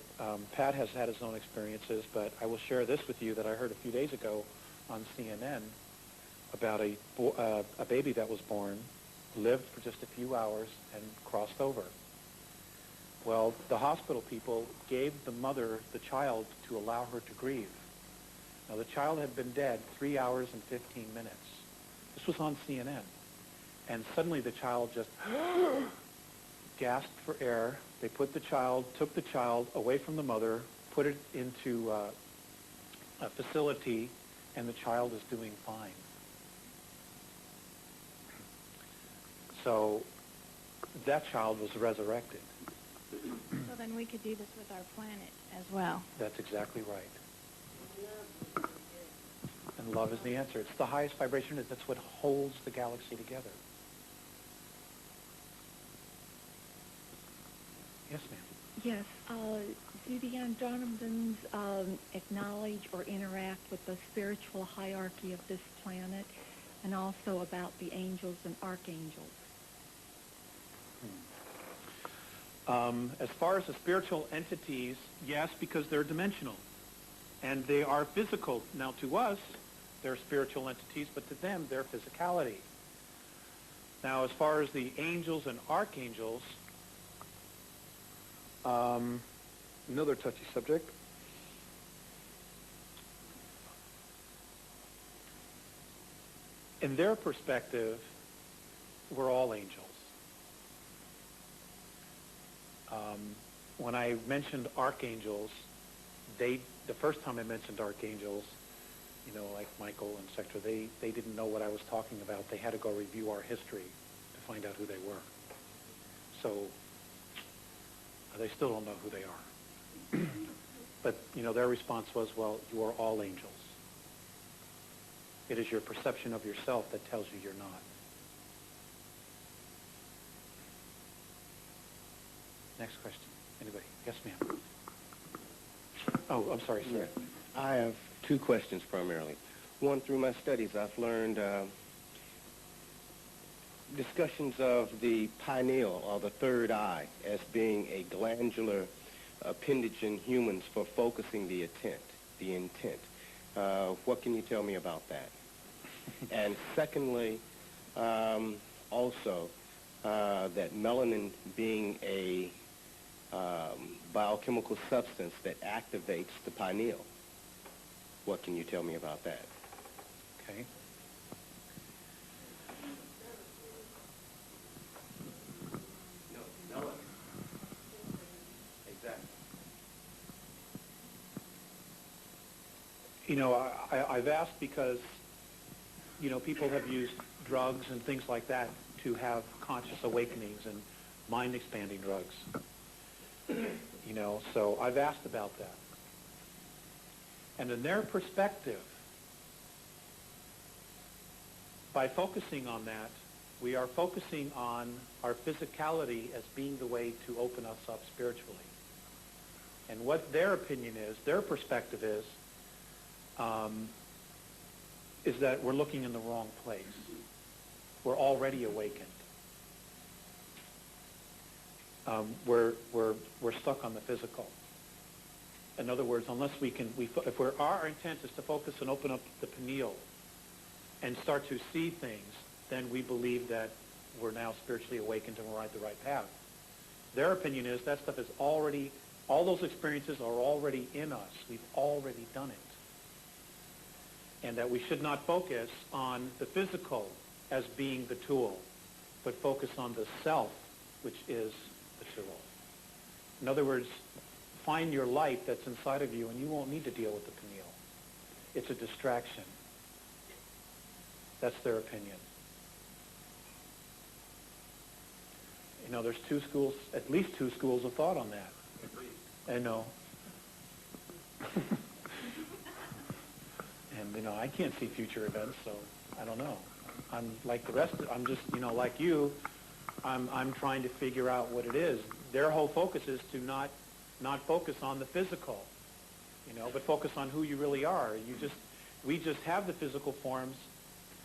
Pat has had his own experiences, but I will share this with you that I heard a few days ago on CNN about a baby that was born, lived for just a few hours, and crossed over. Well, the hospital people gave the mother the child to allow her to grieve. Now, the child had been dead 3 hours and 15 minutes. This was on CNN. And suddenly the child just gasped for air. They took the child away from the mother, put it into a facility, and the child is doing fine. So that child was resurrected. So then we could do this with our planet as well. That's exactly right. And love is the answer. It's the highest vibration. That's what holds the galaxy together. Yes, ma'am. Yes. Do the Andromedans acknowledge or interact with the spiritual hierarchy of this planet, and also about the angels and archangels? As far as the spiritual entities, yes, because they're dimensional. And they are physical. Now, to us, they're spiritual entities, but to them, they're physicality. Now, as far as the angels and archangels, another touchy subject. In their perspective, we're all angels. When I mentioned archangels, the first time I mentioned archangels, like Michael and Sector, they didn't know what I was talking about. They had to go review our history to find out who they were. So they still don't know who they are. But, their response was, well, you are all angels. It is your perception of yourself that tells you you're not. Next question. Anybody? Yes, ma'am. Oh, I'm sorry, sir. Yes. I have two questions primarily. One, through my studies, I've learned discussions of the pineal, or the third eye, as being a glandular appendage in humans for focusing the intent. What can you tell me about that? And secondly, also, that melanin being a biochemical substance that activates the pineal. What can you tell me about that? Okay. No, melanin. Exactly. I've asked because, people have used drugs and things like that to have conscious awakenings and mind-expanding drugs. So I've asked about that. And in their perspective, by focusing on that, we are focusing on our physicality as being the way to open us up spiritually. And what their opinion is, their perspective is that we're looking in the wrong place. We're already awakened. We're stuck on the physical. In other words, unless our intent is to focus and open up the pineal and start to see things, then we believe that we're now spiritually awakened and we're on the right path. Their opinion is that stuff is already, all those experiences are already in us. We've already done it. And that we should not focus on the physical as being the tool, but focus on the self, which is the tool. In other words, find your light that's inside of you, and you won't need to deal with the pineal. It's a distraction. That's their opinion. There's at least two schools of thought on that. I know. And, I can't see future events, so I don't know. I'm like the rest I'm just, like you, I'm trying to figure out what it is. Their whole focus is to not focus on the physical, but focus on who you really are. We just have the physical forms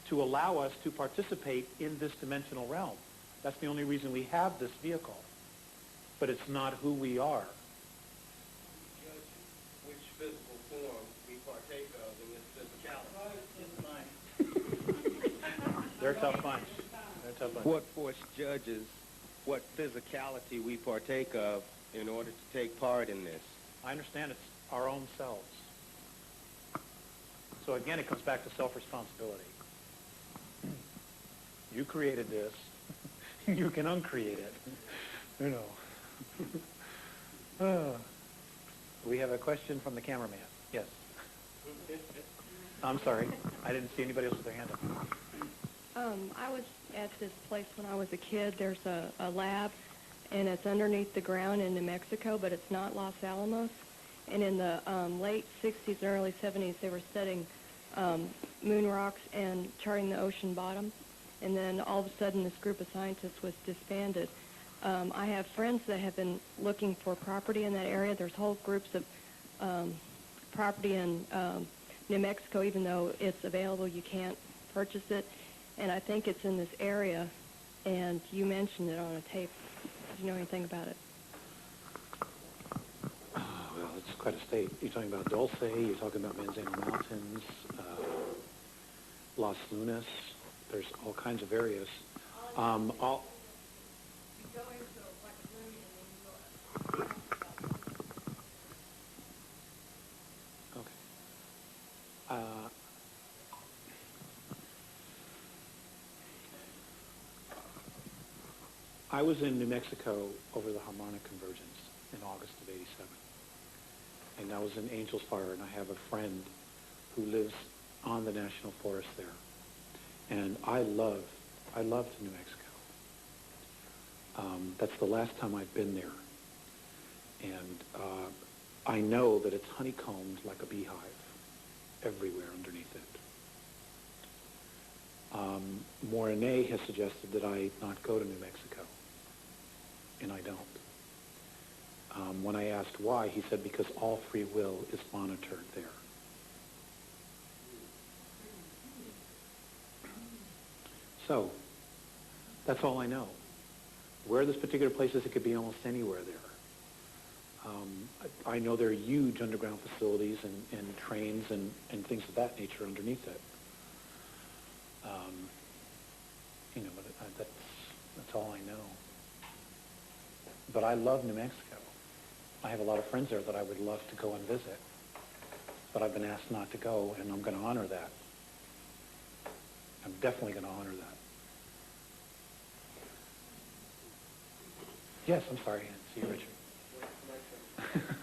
to allow us to participate in this dimensional realm. That's the only reason we have this vehicle. But it's not who we are. Judge which physical form we partake of in this physicality. They're a tough bunch. What force judges what physicality we partake of in order to take part in this? I understand it's our own selves. So again, it comes back to self-responsibility. You created this. You can uncreate it. We have a question from the cameraman. Yes. I'm sorry. I didn't see anybody else with their hand up. I was at this place when I was a kid. There's a lab, and it's underneath the ground in New Mexico, but it's not Los Alamos. And in the late 60s and early 70s, they were studying moon rocks and charting the ocean bottom. And then all of a sudden, this group of scientists was disbanded. I have friends that have been looking for property in that area. There's whole groups of property in New Mexico. Even though it's available, you can't purchase it. And I think it's in this area, and you mentioned it on a tape. Do you know anything about it? Well, it's quite a state. You're talking about Dulce, you're talking about Manzano Mountains, Las Lunas. There's all kinds of areas. I was in New Mexico over the harmonic convergence in August of '87. And I was in Angel's Fire, and I have a friend who lives on the National Forest there. And I loved New Mexico. That's the last time I've been there. And I know that it's honeycombed like a beehive everywhere underneath it. Mornay has suggested that I not go to New Mexico, and I don't. When I asked why, he said because all free will is monitored there. So, that's all I know. Where this particular place is, it could be almost anywhere there. I know there are huge underground facilities and trains and things of that nature underneath it. But that's all I know. But I love New Mexico. I have a lot of friends there that I would love to go and visit. But I've been asked not to go, and I'm going to honor that. I'm definitely going to honor that. Yes, I'm sorry. See you, Richard.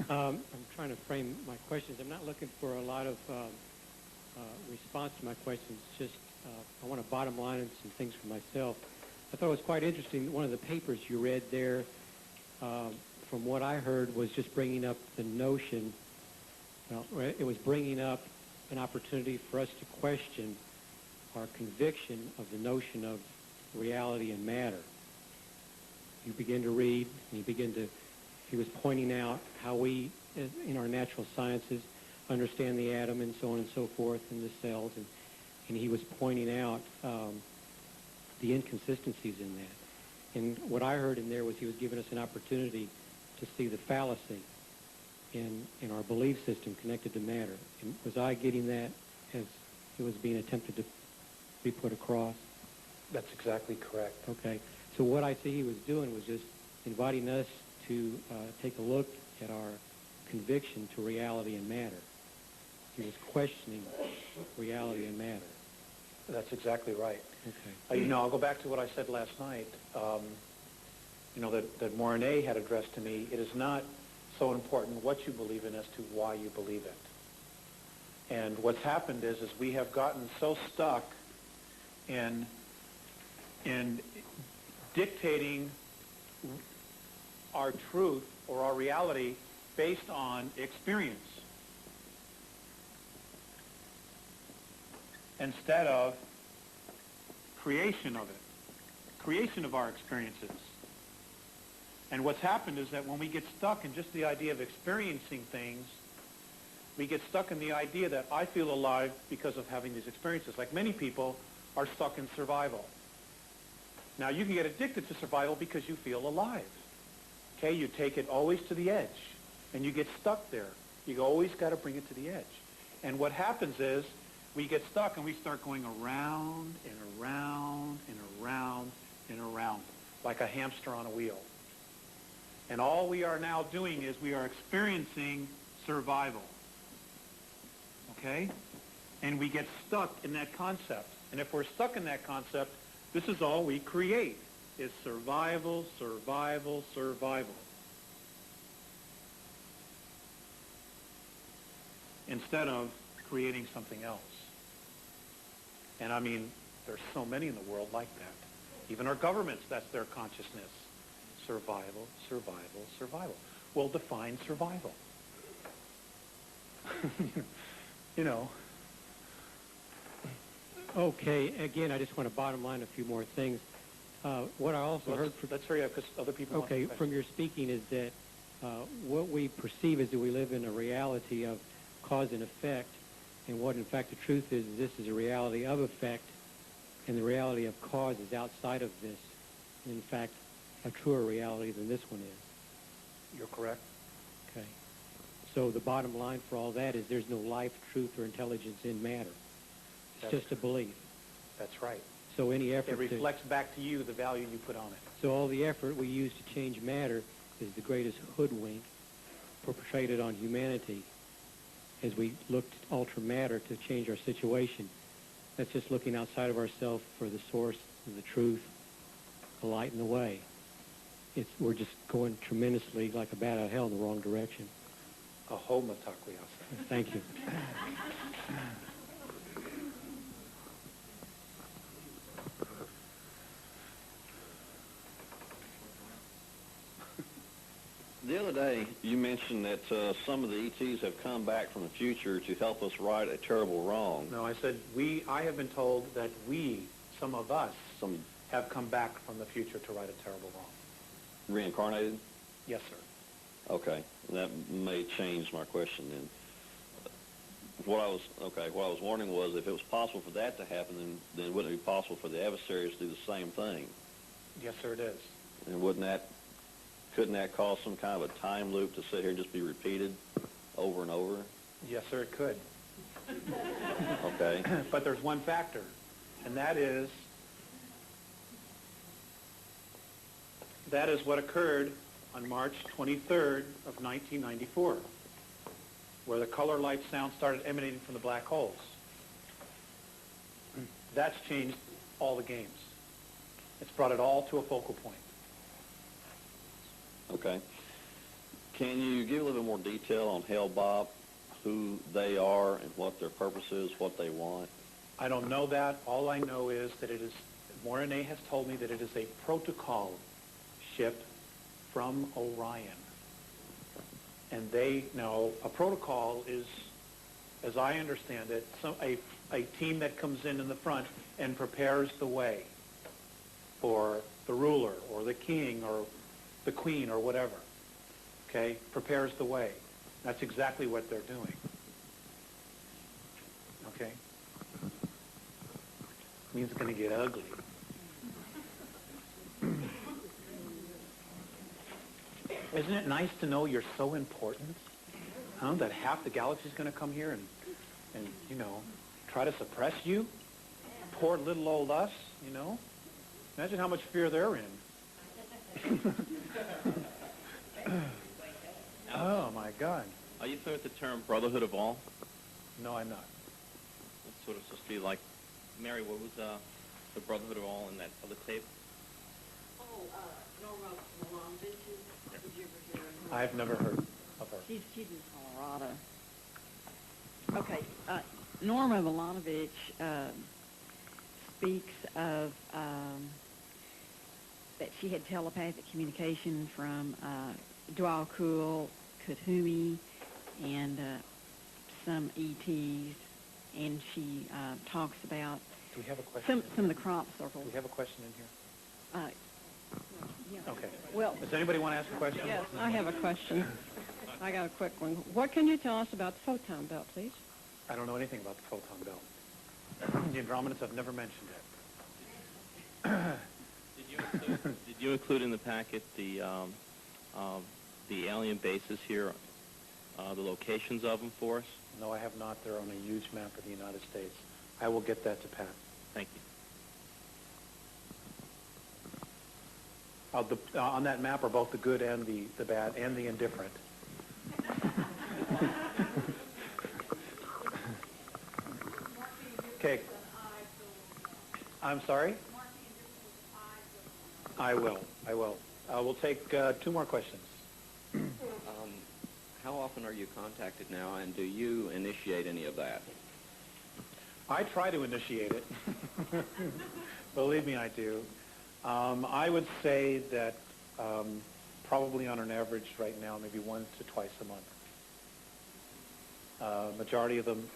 I'm trying to frame my questions. I'm not looking for a lot of response to my questions. Just I want to bottom line and some things for myself. I thought it was quite interesting. One of the papers you read there, from what I heard, was just bringing up the notion. Well, it was bringing up an opportunity for us to question our conviction of the notion of reality and matter. You begin to read, and he was pointing out how we, in our natural sciences, understand the atom and so on and so forth, and the cells, and he was pointing out the inconsistencies in that. And what I heard in there was he was giving us an opportunity to see the fallacy in our belief system connected to matter. And was I getting that as it was being attempted to be put across? That's exactly correct. Okay. So what I see he was doing was just inviting us to take a look at our conviction to reality and matter. He was questioning reality and matter. That's exactly right. Okay. I'll go back to what I said last night. That Mornay had addressed to me. It is not so important what you believe in as to why you believe it. And what's happened is we have gotten so stuck in dictating our truth or our reality based on experience instead of creation of it, creation of our experiences. And what's happened is that when we get stuck in just the idea of experiencing things, We get stuck in the idea that I feel alive because of having these experiences. Like many people are stuck in survival. Now, you can get addicted to survival because you feel alive. Okay, you take it always to the edge, and you get stuck there. You always got to bring it to the edge. And what happens is we get stuck and we start going around and around and around and around like a hamster on a wheel. And all we are now doing is we are experiencing survival. Okay? And we get stuck in that concept. And if we're stuck in that concept, this is all we create, is survival, survival, survival. Instead of creating something else. And I mean, there's so many in the world like that. Even our governments, that's their consciousness. Survival, survival, survival. Well, define survival. You know. Okay, again, I just want to bottom line a few more things. What I also heard from... Let's hurry up because other people want Okay, to from your speaking is that what we perceive is that we live in a reality of cause and effect, and what in fact the truth is this is a reality of effect, and the reality of cause is outside of this. In fact, a truer reality than this one is. You're correct. Okay. So the bottom line for all that is there's no life, truth, or intelligence in matter. It's That's just a belief. That's right. So any effort It reflects back to you the value you put on it. So all the effort we use to change matter is the greatest hoodwink perpetrated on humanity as we look to alter matter to change our situation. That's just looking outside of ourselves for the source and the truth, the light and the way. We're just going tremendously like a bat out of hell in the wrong direction. Aho matakwiyasa. Thank you. The other day, you mentioned that some of the ETs have come back from the future to help us right a terrible wrong. No, I said I have been told that some of us, have come back from the future to right a terrible wrong. Reincarnated? Yes, sir. Okay, that may change my question then. What I was wondering was if it was possible for that to happen, then wouldn't it be possible for the adversaries to do the same thing? Yes, sir, it is. And couldn't that cause some kind of a time loop to sit here and just be repeated over and over? Yes, sir, it could. Okay. But there's one factor, and that is what occurred on March 23rd of 1994, where the color, light, sound started emanating from the black holes. That's changed all the games. It's brought it all to a focal point. Okay. Can you give a little bit more detail on Hellbop, who they are and what their purpose is, what they want? I don't know that. All I know is that Morane has told me that it is a protocol ship from Orion. And they know a protocol is, as I understand it, a team that comes in the front and prepares the way for the ruler or the king or the queen or whatever, okay, prepares the way. That's exactly what they're doing, okay? Means it's going to get ugly. Isn't it nice to know you're so important, huh, that half the galaxy is going to come here and, you know, try to suppress you? Poor little old us, you know? Imagine how much fear they're in. Oh, my God. Are you familiar with the term brotherhood of all? No, I'm not. It's sort of supposed to be like, Mary, what was the brotherhood of all in that other tape? Oh, Norma Milovich. Did you ever hear of her? I've never heard of her. She's in Colorado. Okay, Norma Milovich speaks of that she had telepathic communication from Draco, Kuthumi, and some ETs, and she talks about Do we have a question? some of the crop circles. Do we have a question in here? Yeah. Okay. Well, Does anybody want to ask a question? Yes, I have a question. I got a quick one. What can you tell us about the photon belt, please? I don't know anything about the photon belt. The Andromedans have never mentioned it. Did you include in the packet the alien bases here, the locations of them for us? No, I have not. They're on a huge map of the United States. I will get that to Pat. Thank you. On that map are both the good and the bad and the indifferent. Okay. I'm sorry? I will. We'll take 2 more questions. How often are you contacted now, and do you initiate any of that? I try to initiate it. Believe me, I do. I would say that probably on an average right now, maybe 1 to twice a month. Majority of them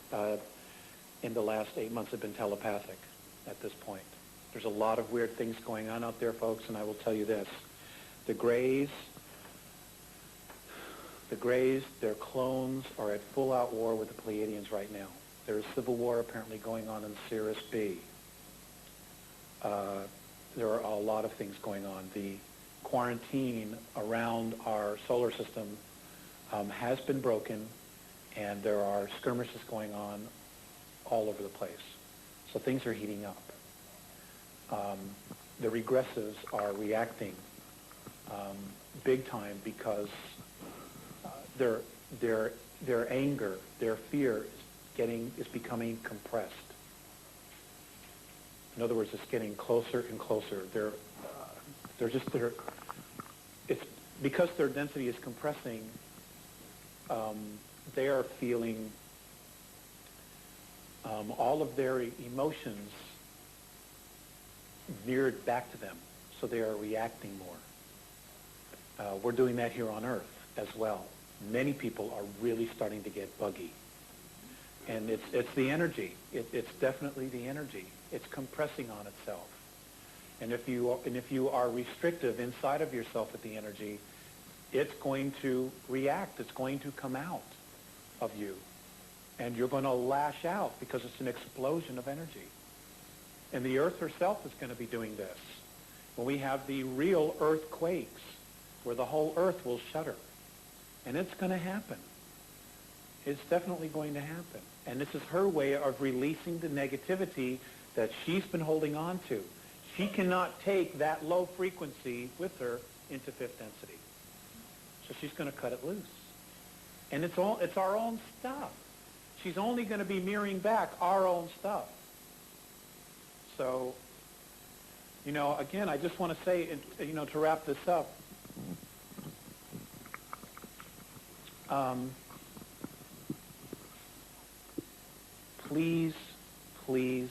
in the last 8 months have been telepathic at this point. There's a lot of weird things going on out there, folks, and I will tell you this. The Greys, their clones are at full-out war with the Pleiadians right now. There is civil war apparently going on in Sirius B. There are a lot of things going on. The quarantine around our solar system has been broken, and there are skirmishes going on all over the place. So things are heating up. The regressives are reacting big time because their anger, their fear is becoming compressed. In other words, it's getting closer and closer. It's because their density is compressing. They are feeling all of their emotions mirrored back to them, so they are reacting more. We're doing that here on Earth as well. Many people are really starting to get buggy. And it's the energy. It's definitely the energy. It's compressing on itself. And if you are restrictive inside of yourself with the energy, it's going to react. It's going to come out of you. And you're going to lash out because it's an explosion of energy. And the Earth herself is going to be doing this. When we have the real earthquakes, where the whole Earth will shudder. And it's going to happen. It's definitely going to happen. And this is her way of releasing the negativity that she's been holding on to. She cannot take that low frequency with her into fifth density. So she's going to cut it loose. And it's our own stuff. She's only going to be mirroring back our own stuff. So, again, I just want to say, to wrap this up, please, please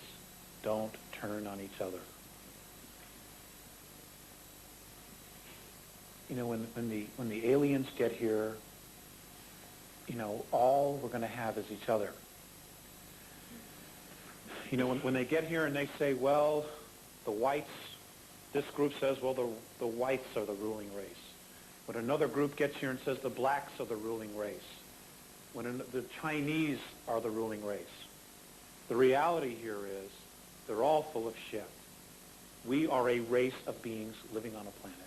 don't turn on each other. When the aliens get here, all we're going to have is each other. When they get here and they say, well, the whites, this group says, well, the whites are the ruling race. When another group gets here and says the blacks are the ruling race. When the Chinese are the ruling race. The reality here is they're all full of shit. We are a race of beings living on a planet.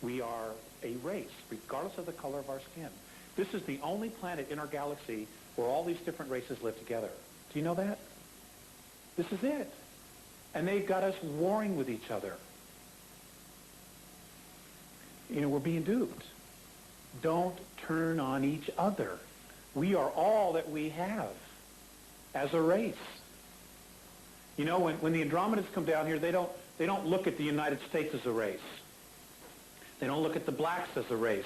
We are a race, regardless of the color of our skin. This is the only planet in our galaxy where all these different races live together. Do you know that? This is it. And they've got us warring with each other. We're being duped. Don't turn on each other. We are all that we have as a race. When the Andromedans come down here, they don't look at the United States as a race. They don't look at the blacks as a race,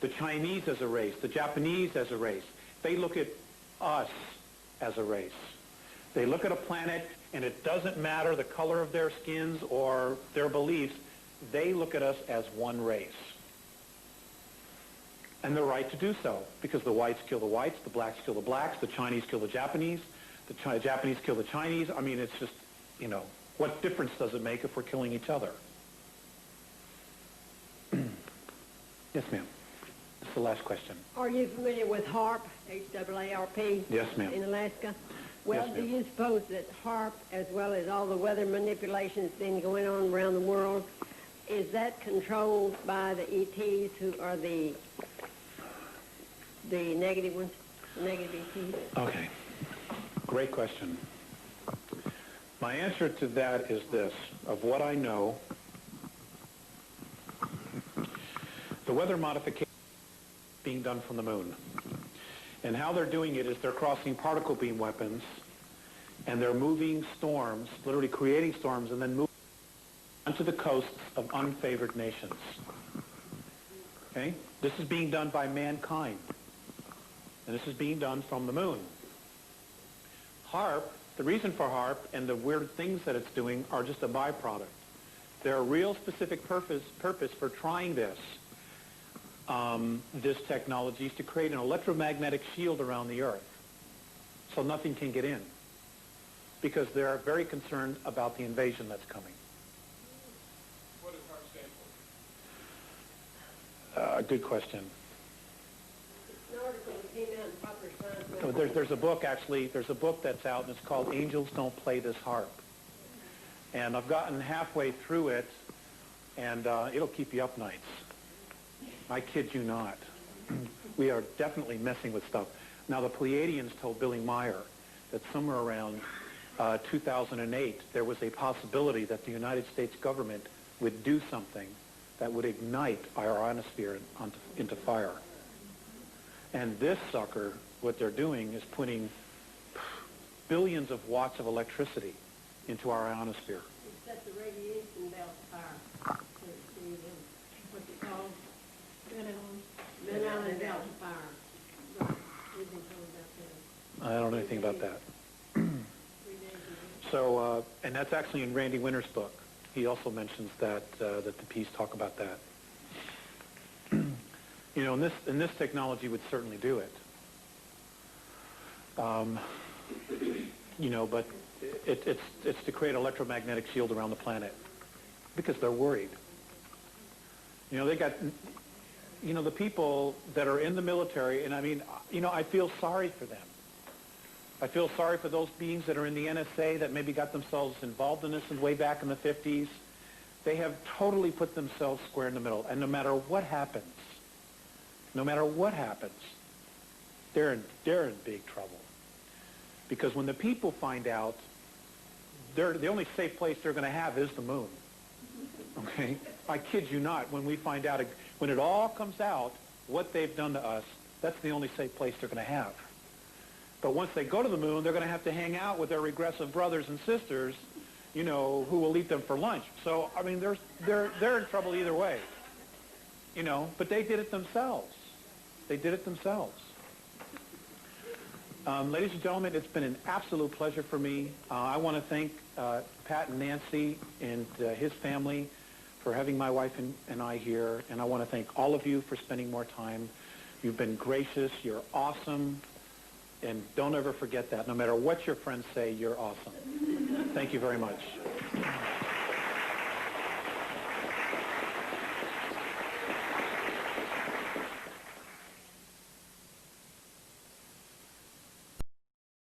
the Chinese as a race, the Japanese as a race. They look at us as a race. They look at a planet, and it doesn't matter the color of their skins or their beliefs. They look at us as one race. And they're right to do so, because the whites kill the whites, the blacks kill the blacks, the Chinese kill the Japanese Japanese kill the Chinese. I mean, it's just, what difference does it make if we're killing each other? Yes, ma'am. That's the last question. Are you familiar with HAARP, H-A-A-R-P? Yes, ma'am. In Alaska? Well, Yes, do ma'am. you suppose that HAARP, as well as all the weather manipulations been going on around the world, is that controlled by the ETs who are the negative ones, the negative ETs? Okay. Great question. My answer to that is this. Of what I know, the weather modification is being done from the moon. And how they're doing it is they're crossing particle beam weapons, and they're moving storms, literally creating storms, and then moving onto the coasts of unfavored nations. Okay? This is being done by mankind. And this is being done from the moon. HAARP, the reason for HAARP and the weird things that it's doing are just a byproduct. There are real specific purpose for trying this technology is to create an electromagnetic shield around the Earth so nothing can get in, because they're very concerned about the invasion that's coming. What does HAARP stand for? Good question. An article that came out in Popular Science. There's a book, actually, there's a book that's out, and it's called Angels Don't Play This HAARP. And I've gotten halfway through it, and it'll keep you up nights. I kid you not. We are definitely messing with stuff. Now, the Pleiadians told Billy Meyer that somewhere around 2008, there was a possibility that the United States government would do something that would ignite our ionosphere into fire. And this sucker, what they're doing is putting billions of watts of electricity into our ionosphere. It's set the radiation belt fire. What's it called? Van Allen belt fire. Right. We've been told about that. I don't know anything about that. So, and that's actually in Randy Winter's book. He also mentions that that the Peace talk about that. You know, and this technology would certainly do it. You know, but it's to create an electromagnetic shield around the planet because they're worried. You know, they got, you know, the people that are in the military, and I mean, you know, I feel sorry for them. I feel sorry for those beings that are in the NSA that maybe got themselves involved in this way back in the 50s. They have totally put themselves square in the middle, and no matter what happens, they're in big trouble. Because when the people find out, the only safe place they're going to have is the moon. Okay? I kid you not. When we find out, when it all comes out, what they've done to us, that's the only safe place they're going to have. But once they go to the moon, they're going to have to hang out with their regressive brothers and sisters, you know, who will eat them for lunch. So, I mean, they're in trouble either way. You know, but they did it themselves. They did it themselves. Ladies and gentlemen, it's been an absolute pleasure for me. I want to thank Pat and Nancy and his family for having my wife and I here. And I want to thank all of you for spending more time. You've been gracious. You're awesome. And don't ever forget that. No matter what your friends say, you're awesome. Thank you very much.